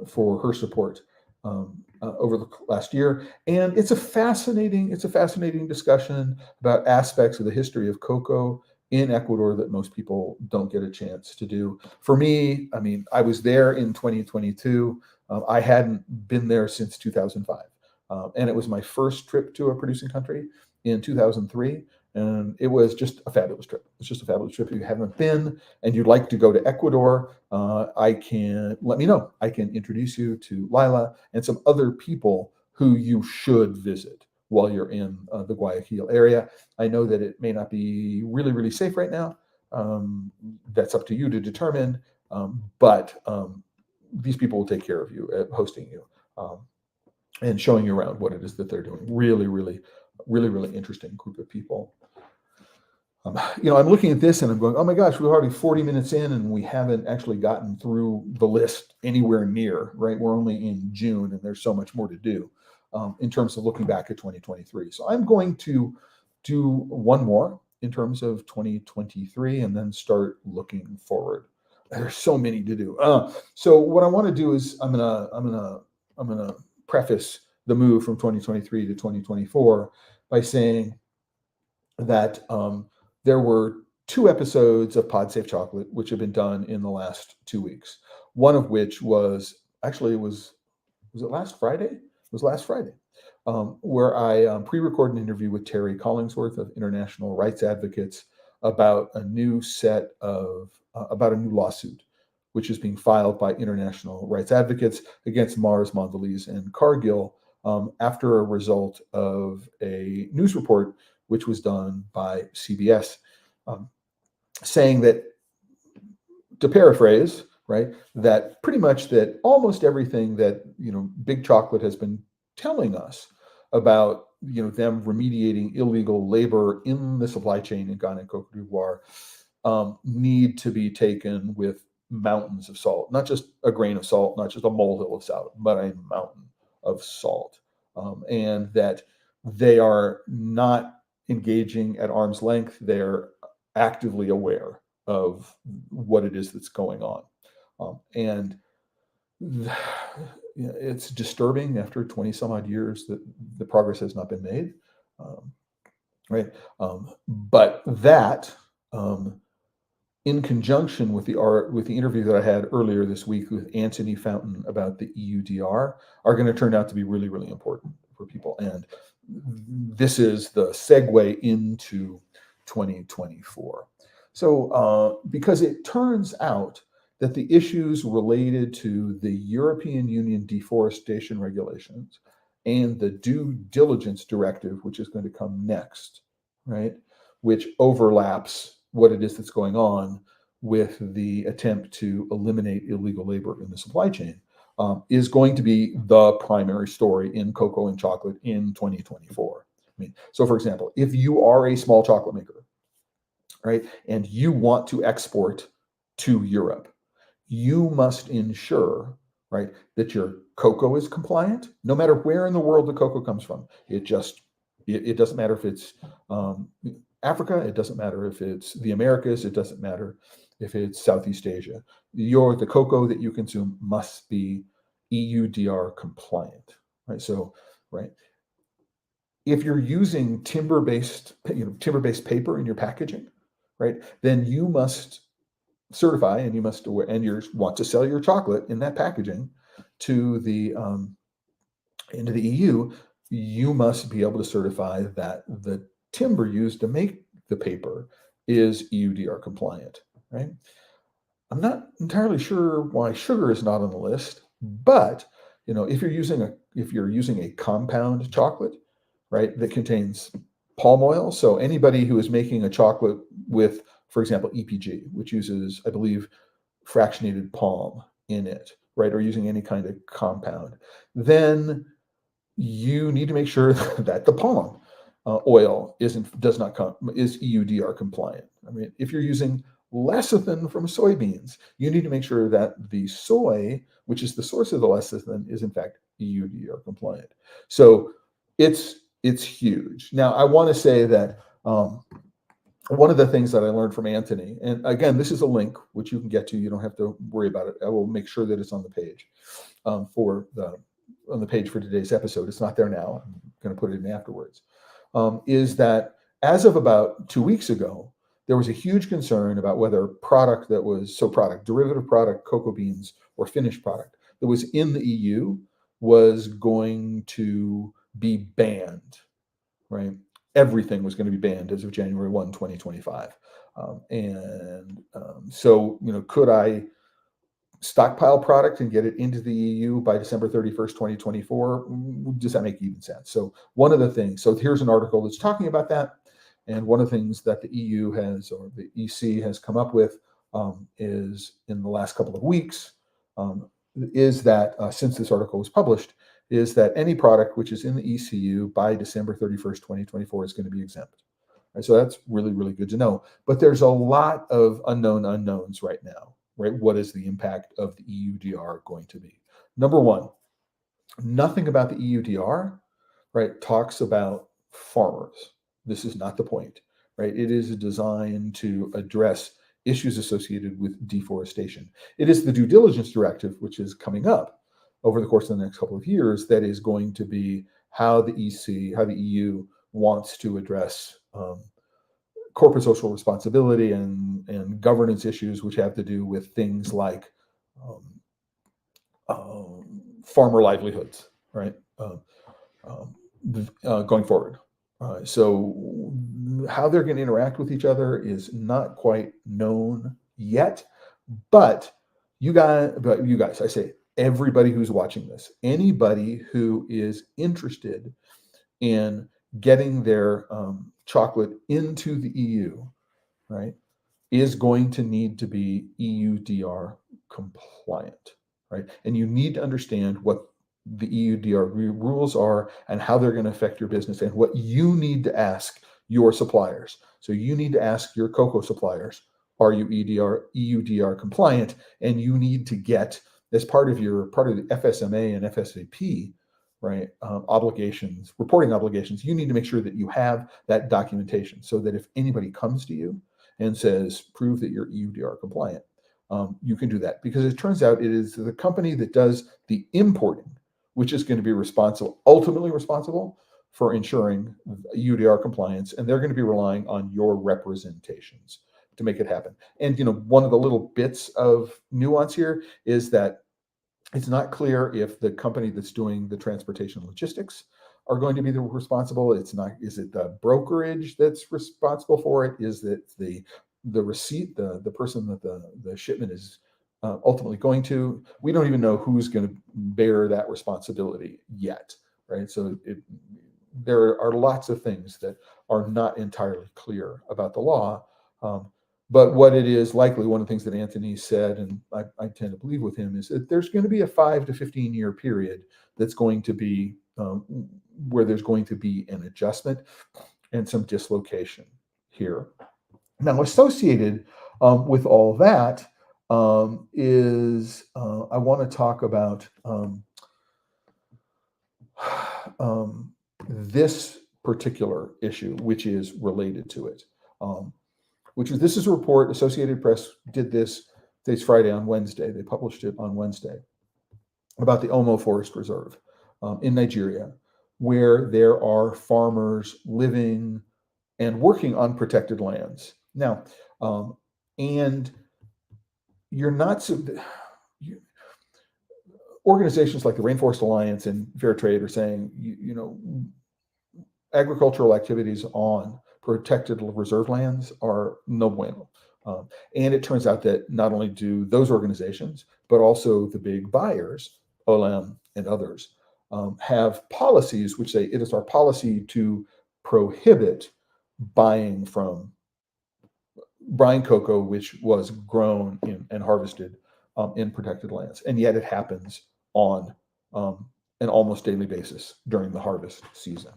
for her support over the last year. And it's a fascinating discussion about aspects of the history of cocoa in Ecuador that most people don't get a chance to do. For me, I was there in 2022. I hadn't been there since 2005. And it was my first trip to a producing country in 2003. And it was just a fabulous trip. It's just a fabulous trip. If you haven't been and you'd like to go to Ecuador, let me know. I can introduce you to Laila and some other people who you should visit while you're in the Guayaquil area. I know that it may not be really, really safe right now. That's up to you to determine, but these people will take care of you at hosting you and showing you around what it is that they're doing. Really, really, really, really interesting group of people. I'm looking at this and I'm going, oh my gosh, we're already 40 minutes in and we haven't actually gotten through the list anywhere near, right? We're only in June and there's so much more to do in terms of looking back at 2023. So I'm going to do one more in terms of 2023 and then start looking forward. There's so many to do. So what I want to do is I'm gonna preface the move from 2023 to 2024 by saying that there were 2 episodes of Pod Safe Chocolate which have been done in the last 2 weeks. One of which was actually was it last Friday? It was last Friday, where I pre-recorded an interview with Terry Collingsworth of International Rights Advocates about a new lawsuit, which is being filed by International Rights Advocates against Mars, Mondelez, and Cargill after a result of a news report which was done by CBS, saying that, to paraphrase, right, that pretty much that almost everything that Big Chocolate has been telling us about them remediating illegal labor in the supply chain in Ghana and Cote d'Ivoire need to be taken with mountains of salt, not just a grain of salt, not just a molehill of salt, but a mountain of salt, and that they are not engaging at arm's length. They're actively aware of what it is that's going on. And it's disturbing after 20 some odd years that the progress has not been made. Right. But that, in conjunction with the interview that I had earlier this week with Anthony Fountain about the EUDR, are going to turn out to be really, really important for people. And this is the segue into 2024. So because it turns out that the issues related to the European Union deforestation regulations and the due diligence directive, which is going to come next, right, which overlaps what it is that's going on with the attempt to eliminate illegal labor in the supply chain, is going to be the primary story in cocoa and chocolate in 2024. So for example, if you are a small chocolate maker, right, and you want to export to Europe, you must ensure, right, that your cocoa is compliant, no matter where in the world the cocoa comes from. It doesn't matter if it's Africa, it doesn't matter if it's the Americas, it doesn't matter if it's Southeast Asia. The cocoa that you consume must be EUDR compliant, right? So, right, if you're using timber-based paper in your packaging, right, then you must certify and you want to sell your chocolate in that packaging to the into the EU. You must be able to certify that the timber used to make the paper is EUDR compliant, right? I'm not entirely sure why sugar is not on the list, but if you're using a compound chocolate, right, that contains palm oil, so anybody who is making a chocolate with, for example, EPG, which uses, I believe, fractionated palm in it, right, or using any kind of compound, then you need to make sure that the palm oil is EUDR compliant. I mean, if you're using lecithin from soybeans, you need to make sure that the soy, which is the source of the lecithin, is in fact EUDR compliant. So it's huge. Now, I want to say that one of the things that I learned from Anthony, and again, this is a link which you can get to. You don't have to worry about it. I will make sure that it's on the page on the page for today's episode. It's not there now. I'm going to put it in afterwards. Is that as of about 2 weeks ago, there was a huge concern about whether derivative product, cocoa beans, or finished product that was in the EU was going to be banned, right? Everything was going to be banned as of January 1, 2025. So, could I stockpile product and get it into the EU by December 31st, 2024, does that make even sense? So one of the things, so here's an article that's talking about that. And one of the things that the EU has, or the EC has come up with is in the last couple of weeks, is that since this article was published, is that any product which is in the ECU by December 31st, 2024 is going to be exempt. Right, so that's really, really good to know. But there's a lot of unknown unknowns right now, right? What is the impact of the EUDR going to be? Number one, nothing about the EUDR, right, talks about farmers. This is not the point, right? It is designed to address issues associated with deforestation. It is the due diligence directive, which is coming up over the course of the next couple of years, that is going to be how the how the EU wants to address corporate social responsibility and governance issues, which have to do with things like farmer livelihoods, right? Going forward. So how they're going to interact with each other is not quite known yet, but you guys, I say everybody who's watching this, anybody who is interested in getting their chocolate into the EU, right, is going to need to be EUDR compliant, right? And you need to understand what the EUDR rules are and how they're going to affect your business and what you need to ask your suppliers. So you need to ask your cocoa suppliers, are you EUDR compliant? And you need to get, as part of the FSMA and FSAP, right, obligations, reporting obligations, you need to make sure that you have that documentation so that if anybody comes to you and says, prove that you're EUDR compliant, you can do that. Because it turns out it is the company that does the importing which is going to be ultimately responsible for ensuring EUDR compliance, and they're going to be relying on your representations to make it happen. And one of the little bits of nuance here is that it's not clear if the company that's doing the transportation logistics are going to be the responsible. It's not. Is it the brokerage that's responsible for it? Is it the receipt, the person that the shipment is ultimately going to? We don't even know who's going to bear that responsibility yet, right? So there are lots of things that are not entirely clear about the law. But what it is likely, one of the things that Anthony said, and I tend to believe with him, is that there's going to be a 5 to 15 year period that's going to be where there's going to be an adjustment and some dislocation here. Now, associated with all that is I want to talk about this particular issue, which is related to it. This is a report. Associated Press did this. Today's Friday. On Wednesday, they published it on Wednesday about the Omo Forest Reserve in Nigeria, where there are farmers living and working on protected lands. Now, and you're not organizations like the Rainforest Alliance and Fair Trade are saying, agricultural activities on protected reserve lands are no bueno. And it turns out that not only do those organizations, but also the big buyers, OLM and others, have policies which say it is our policy to prohibit buying cocoa which was grown and harvested in protected lands. And yet it happens on an almost daily basis during the harvest season.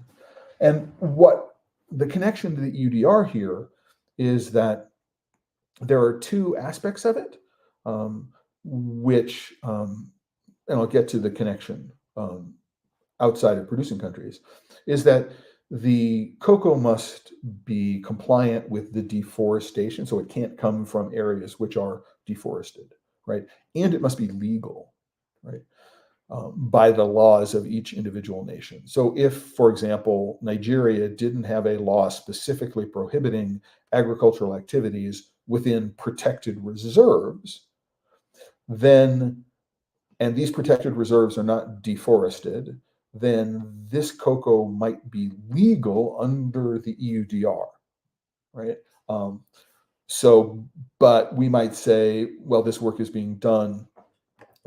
And what the connection to the EUDR here is that there are two aspects of it, which, and I'll get to the connection outside of producing countries, is that the cocoa must be compliant with the deforestation, so it can't come from areas which are deforested, right? And it must be legal, right? By the laws of each individual nation. So if, for example, Nigeria didn't have a law specifically prohibiting agricultural activities within protected reserves, then, and these protected reserves are not deforested, then this cocoa might be legal under the EUDR, right? But we might say, well, this work is being done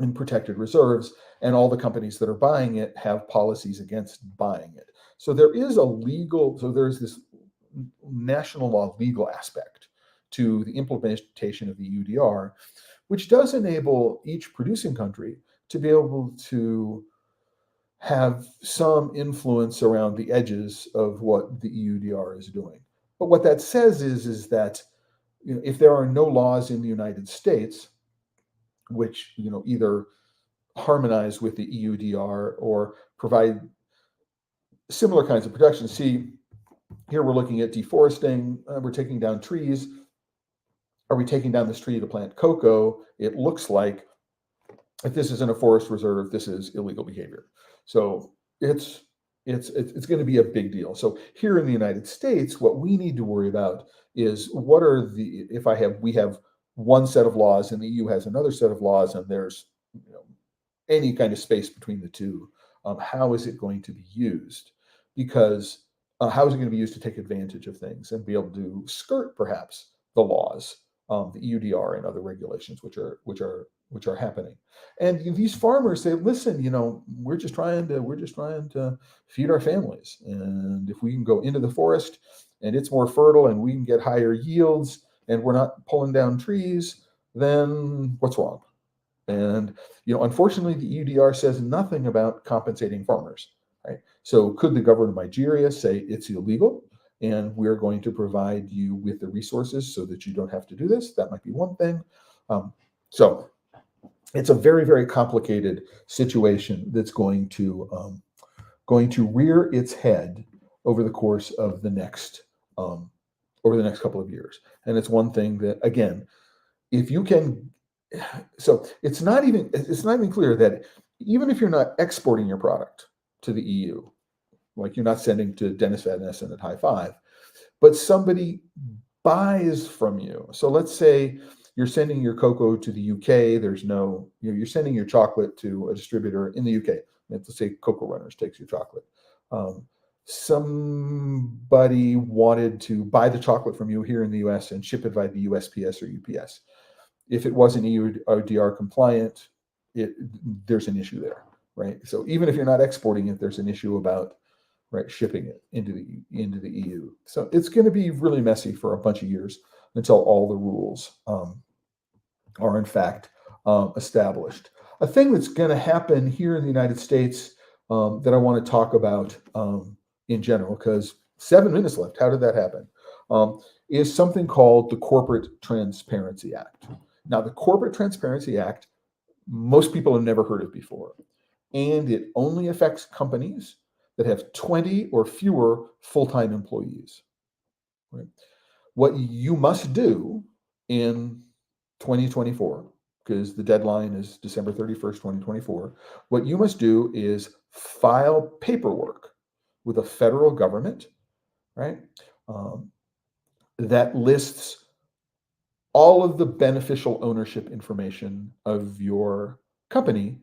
in protected reserves, and all the companies that are buying it have policies against buying it. So there's this national law legal aspect to the implementation of the EUDR, which does enable each producing country to be able to have some influence around the edges of what the EUDR is doing. But what that says is that if there are no laws in the United States which either harmonize with the EUDR or provide similar kinds of protections. See, here we're looking at deforesting. We're taking down trees. Are we taking down this tree to plant cocoa? It looks like if this isn't a forest reserve, this is illegal behavior. So it's going to be a big deal. So here in the United States, what we need to worry about is we have one set of laws and the EU has another set of laws, and there's any kind of space between the two. How is it going to be used? Because how is it going to be used to take advantage of things and be able to skirt perhaps the laws, the EUDR and other regulations which are happening? And these farmers say, listen, we're just trying to feed our families, and if we can go into the forest and it's more fertile and we can get higher yields and we're not pulling down trees, then what's wrong? And unfortunately, the EUDR says nothing about compensating farmers. Right? So could the government of Nigeria say it's illegal and we're going to provide you with the resources so that you don't have to do this? That might be one thing. So it's a very, very complicated situation that's going to rear its head over the course of the next couple of years. And it's one thing that, again, if you can. So it's not even clear that even if you're not exporting your product to the EU, like you're not sending to Dennis Van Essen at High Five, but somebody buys from you. So let's say you're sending your cocoa to the UK. You're sending your chocolate to a distributor in the UK. Let's say Cocoa Runners takes your chocolate. Somebody wanted to buy the chocolate from you here in the US and ship it via the USPS or UPS. If it wasn't EUDR compliant, there's an issue there, right? So even if you're not exporting it, there's an issue about shipping it into the EU. So it's going to be really messy for a bunch of years until all the rules are in fact established. A thing that's going to happen here in the United States that I want to talk about in general, because 7 minutes left. How did that happen? Is something called the Corporate Transparency Act. Now, the Corporate Transparency Act, most people have never heard of before, and it only affects companies that have 20 or fewer full-time employees. Right? What you must do in 2024, because the deadline is December 31st, 2024, what you must do is file paperwork with the federal government, right? That lists all of the beneficial ownership information of your company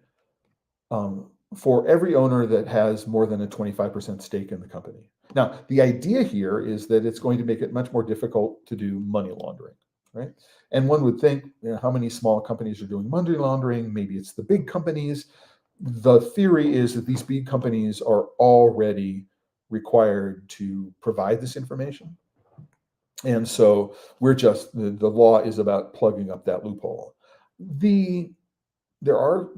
for every owner that has more than a 25% stake in the company. Now, the idea here is that it's going to make it much more difficult to do money laundering, right? And one would think, how many small companies are doing money laundering? Maybe it's the big companies. The theory is that these big companies are already required to provide this information. And so the law is about plugging up that loophole. There are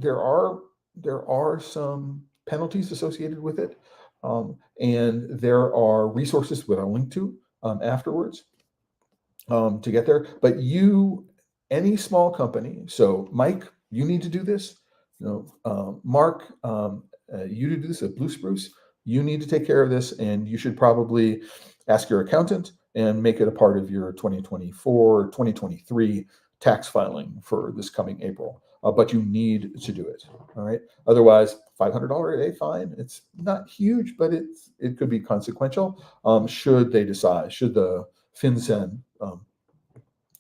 some penalties associated with it, and there are resources that I'll link to afterwards to get there. But any small company, so Mike, you need to do this. Mark, you need to do this at Blue Spruce. You need to take care of this, and you should probably ask your accountant and make it a part of your 2024 or 2023 tax filing for this coming April. But you need to do it. All right. Otherwise, $500 a day fine. It's not huge, but it could be consequential. Should the FinCEN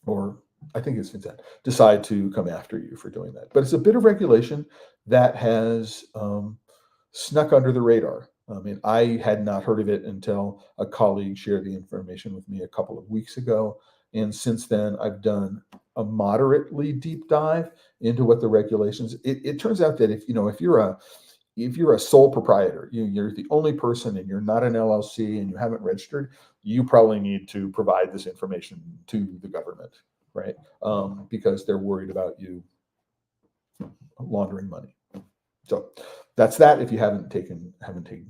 or I think it's FinCEN decide to come after you for doing that. But it's a bit of regulation that has snuck under the radar. I mean, I had not heard of it until a colleague shared the information with me a couple of weeks ago. And since then, I've done a moderately deep dive into what the regulations. It turns out that if you're a sole proprietor, you're the only person, and you're not an LLC, and you haven't registered, you probably need to provide this information to the government, right? Because they're worried about you laundering money. So that's that. If you haven't taken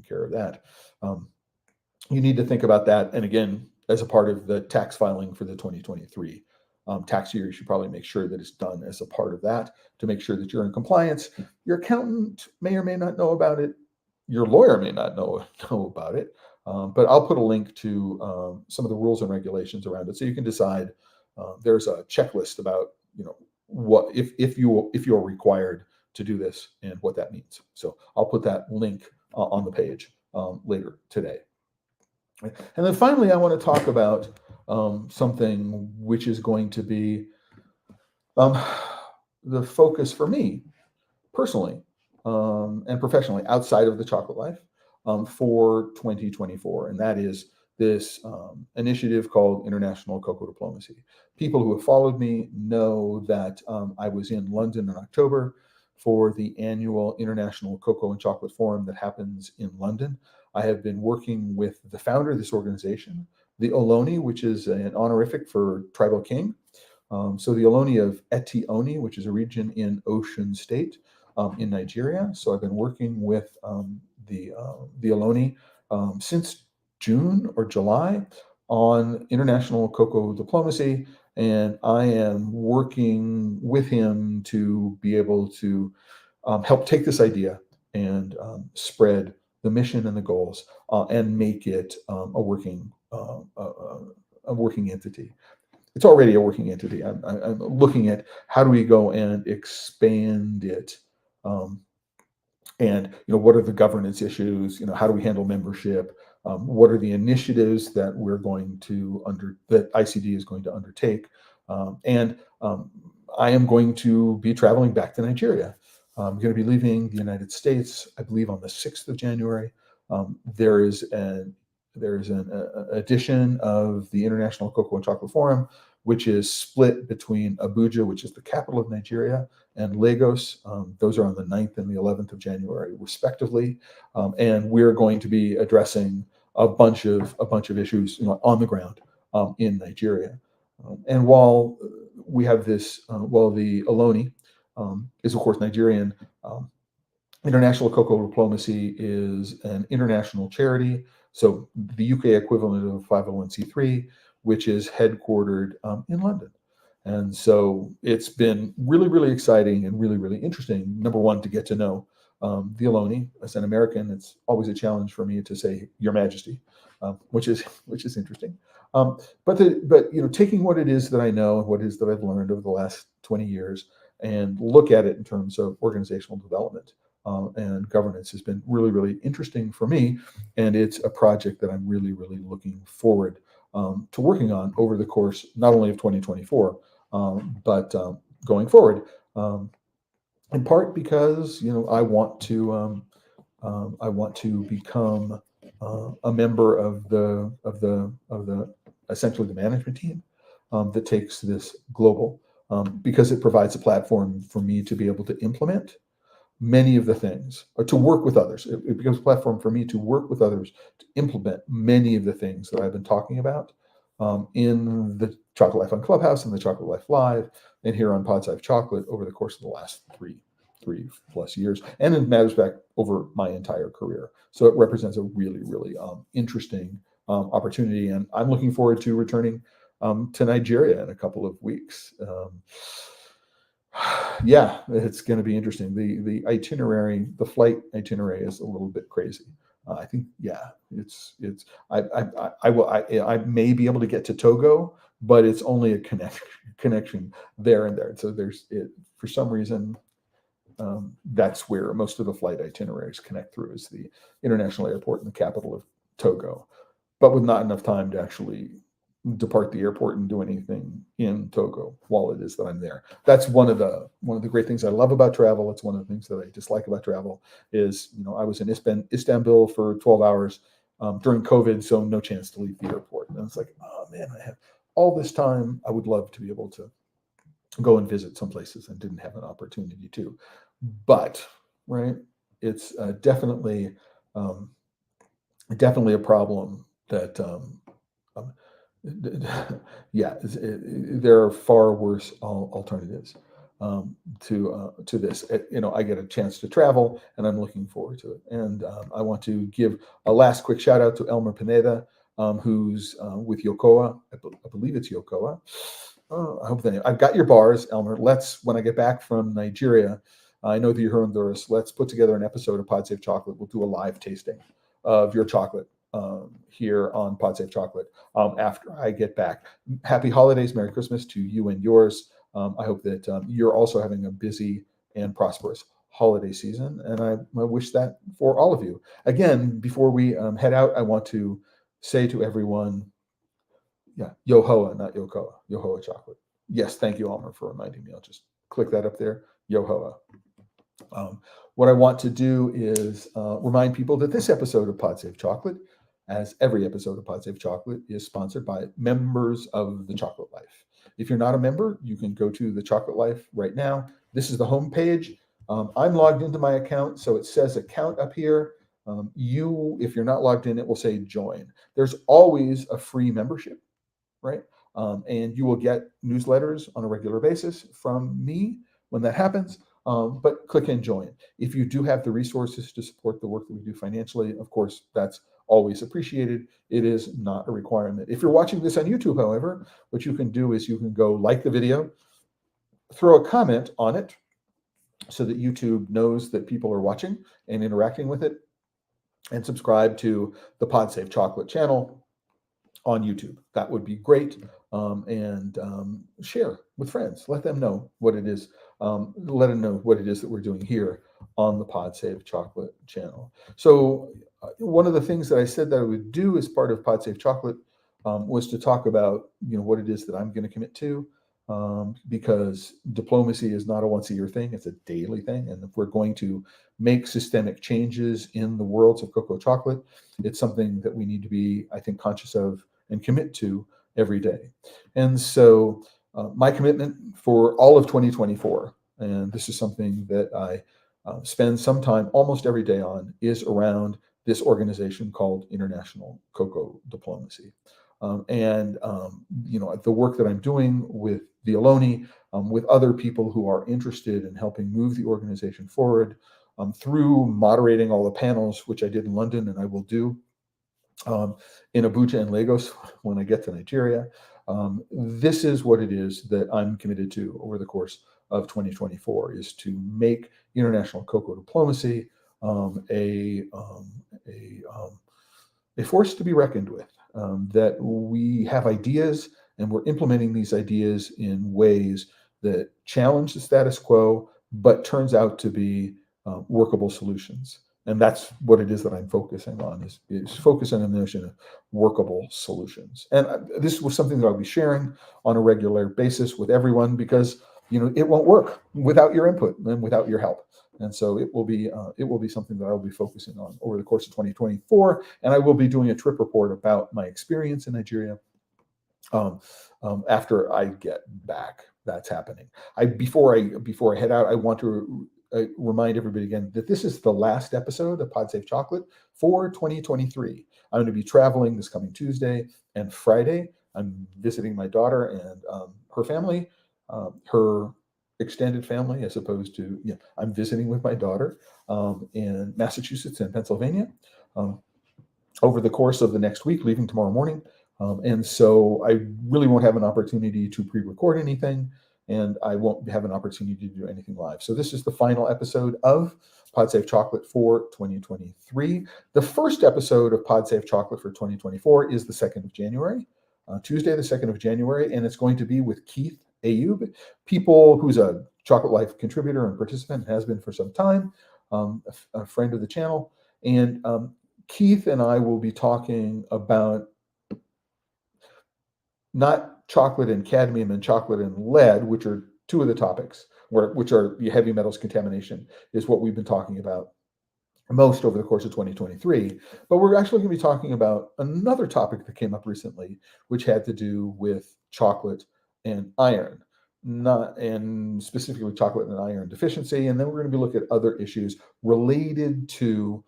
care of that, you need to think about that. And again, as a part of the tax filing for the 2023 tax year, you should probably make sure that it's done as a part of that to make sure that you're in compliance. Your accountant may or may not know about it. Your lawyer may not know about it. But I'll put a link to some of the rules and regulations around it, so you can decide. There's a checklist about what if you're required to do this and what that means. So I'll put that link on the page later today. And then finally, I want to talk about something which is going to be the focus for me personally and professionally outside of the chocolate life for 2024. And that is this initiative called International Cocoa Diplomacy. People who have followed me know that I was in London in October for the annual International Cocoa and Chocolate Forum that happens in London. I have been working with the founder of this organization, the Oloni, which is an honorific for tribal king. So the Oloni of Eti-Oni, which is a region in Osun State in Nigeria. So I've been working with the Oloni since June or July on international cocoa diplomacy, and I am working with him to be able to help take this idea and spread the mission and the goals and make it a working entity. It's already a working entity. I'm looking at how do we go and expand it, and what are the governance issues? How do we handle membership? What are the initiatives that that ICD is going to undertake? And I am going to be traveling back to Nigeria. I'm going to be leaving the United States, I believe, on the 6th of January. There is an edition of the International Cocoa and Chocolate Forum, which is split between Abuja, which is the capital of Nigeria, and Lagos. Those are on the 9th and the 11th of January, respectively. And we're going to be addressing a bunch of issues on the ground in Nigeria. And while we have this, while the Oloni is, of course, Nigerian, International Cocoa Diplomacy is an international charity. So the UK equivalent of 501c3, which is headquartered in London. And so it's been really, really exciting and really, really interesting. Number one, to get to know the Oloni. As an American, it's always a challenge for me to say Your Majesty, which is interesting. But taking what it is that I know and what it is that I've learned over the last 20 years and look at it in terms of organizational development and governance has been really, really interesting for me. And it's a project that I'm really, really looking forward to working on over the course not only of 2024, but going forward. In part because I want to become a member of the essentially the management team that takes this global, because it provides a platform for me to be able to implement many of the things, or to work with others. It becomes a platform for me to work with others to implement many of the things that I've been talking about in the Chocolate Life on Clubhouse and the Chocolate Life Live and here on Pod Save Chocolate over the course of the last three plus years, and in matters back over my entire career. So it represents a really, really interesting opportunity, and I'm looking forward to returning to Nigeria in a couple of weeks. Yeah, it's going to be interesting. The itinerary, the flight itinerary, is a little bit crazy. I think, yeah, I may be able to get to Togo, but it's only a connection there and there. So for some reason, that's where most of the flight itineraries connect through, is the international airport in the capital of Togo, but with not enough time to actually depart the airport and do anything in Togo while it is that I'm there. That's one of the great things I love about travel. It's one of the things that I dislike about travel is, I was in Istanbul for 12 hours during COVID, so no chance to leave the airport. And it's like, oh man, I have all this time. I would love to be able to go and visit some places and didn't have an opportunity to. But right, it's um, definitely a problem that um, yeah, there are far worse alternatives to this. I get a chance to travel, and I'm looking forward to it. And I want to give a last quick shout out to Elmer Pineda, who's with Yokoa. I believe it's Yokoa. I hope I've got your bars, Elmer. When I get back from Nigeria, I know that you're here in Honduras. Let's put together an episode of Pod Safe Chocolate. We'll do a live tasting of your chocolate here on Pod Safe Chocolate after I get back. Happy holidays, Merry Christmas to you and yours. I hope that you're also having a busy and prosperous holiday season, and I wish that for all of you. Again, before we head out, I want to say to everyone, yeah, Yohoa, not Yokoa, Yohoa chocolate. Yes, thank you, Almer, for reminding me. I'll just click that up there, Yohoa. What I want to do is remind people that this episode of Pod Safe Chocolate, as every episode of Pod Safe Chocolate, is sponsored by members of the Chocolate Life. If you're not a member, you can go to the Chocolate Life right now. This is the home page. I'm logged into my account, so it says account up here. If you're not logged in, it will say join. There's always a free membership, right? And you will get newsletters on a regular basis from me when that happens. But click and join. If you do have the resources to support the work that we do financially, of course, that's always appreciated. It is not a requirement. If you're watching this on YouTube, however, what you can do is you can go like the video, throw a comment on it so that YouTube knows that people are watching and interacting with it, and subscribe to the Pod Safe Chocolate channel on YouTube. That would be great. And share with friends. Let them know what it is. Let them know what it is that we're doing here on the Pod Safe Chocolate channel. So one of the things that I said that I would do as part of Pod Safe Chocolate was to talk about what it is that I'm going to commit to, because diplomacy is not a once-a-year thing; it's a daily thing. And if we're going to make systemic changes in the worlds of cocoa chocolate, it's something that we need to be, I think, conscious of and commit to every day. And so my commitment for all of 2024, and this is something that I spend some time almost every day on, is around this organization called International Cocoa Diplomacy. The work that I'm doing with the Ohlone, with other people who are interested in helping move the organization forward, through moderating all the panels, which I did in London and I will do in Abuja and Lagos when I get to Nigeria. This is what it is that I'm committed to over the course of 2024, is to make international cocoa diplomacy a force to be reckoned with, that we have ideas and we're implementing these ideas in ways that challenge the status quo, but turns out to be workable solutions. And that's what it is that I'm focusing on, is focusing on the notion of workable solutions. And this was something that I'll be sharing on a regular basis with everyone, because it won't work without your input and without your help. And so it will be something that I'll be focusing on over the course of 2024. And I will be doing a trip report about my experience in Nigeria after I get back. That's happening. Before I head out, I want to remind everybody again that this is the last episode of Pod Safe Chocolate for 2023. I'm going to be traveling this coming Tuesday and Friday. I'm visiting my daughter and her family, her extended family, as opposed to, I'm visiting with my daughter in Massachusetts and Pennsylvania over the course of the next week, leaving tomorrow morning. And so I really won't have an opportunity to pre-record anything, and I won't have an opportunity to do anything live. So this is the final episode of Pod Safe Chocolate for 2023. The first episode of Pod Safe Chocolate for 2024 is the 2nd of January, Tuesday, the 2nd of January, and it's going to be with Keith Ayub, who's a Chocolate Life contributor and participant, has been for some time, a friend of the channel. And Keith and I will be talking about not chocolate and cadmium and chocolate and lead, which are two of the topics, which are the heavy metals contamination, is what we've been talking about most over the course of 2023. But we're actually going to be talking about another topic that came up recently, which had to do with chocolate and iron. not and specifically chocolate and iron deficiency. And then we're going to be looking at other issues related to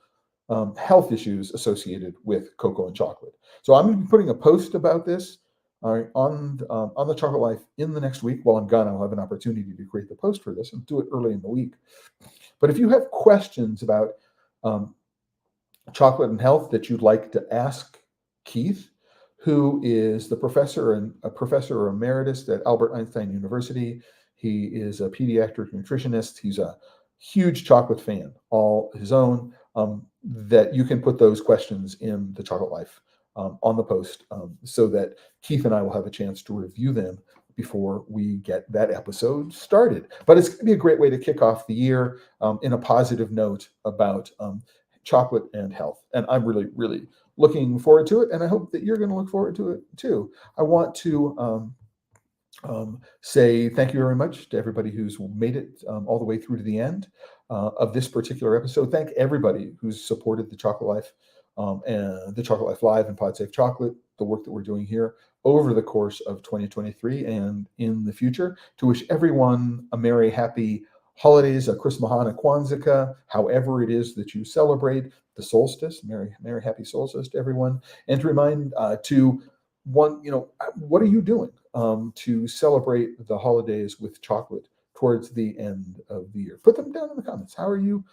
health issues associated with cocoa and chocolate. So I'm going to be putting a post about this on the Chocolate Life in the next week. While I'm gone, I'll have an opportunity to create the post for this and do it early in the week. But if you have questions about um, chocolate and health that you'd like to ask Keith, who is the professor and a professor emeritus at Albert Einstein University. He is a pediatric nutritionist. He's a huge chocolate fan, all his own. That you can put those questions in the Chocolate Life on the post, so that Keith and I will have a chance to review them before we get that episode started. But it's going to be a great way to kick off the year in a positive note about chocolate and health. And I'm really, really looking forward to it. And I hope that you're going to look forward to it too. I want to say thank you very much to everybody who's made it all the way through to the end of this particular episode. Thank everybody who's supported the Chocolate Life and the Chocolate Life Live and PodSafe Chocolate, the work that we're doing here over the course of 2023 and in the future. To wish everyone a merry, happy holidays, a Chris Mahana Kwanzaa, however it is that you celebrate the solstice. Merry, merry, happy solstice to everyone. And to remind what are you doing to celebrate the holidays with chocolate towards the end of the year? Put them down in the comments. How are you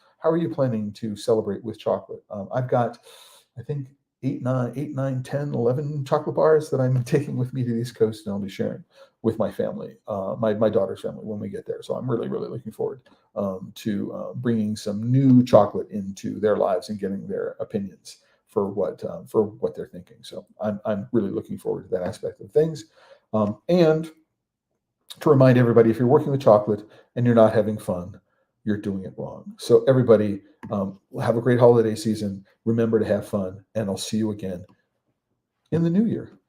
planning to celebrate with chocolate? I've got, I think, 8, 9, 10, 11 chocolate bars that I'm taking with me to the East Coast, and I'll be sharing with my family, my daughter's family, when we get there. So I'm really, really looking forward to bringing some new chocolate into their lives and getting their opinions for what they're thinking. So I'm really looking forward to that aspect of things. And to remind everybody, if you're working with chocolate and you're not having fun, you're doing it wrong. So everybody, have a great holiday season. Remember to have fun, and I'll see you again in the new year.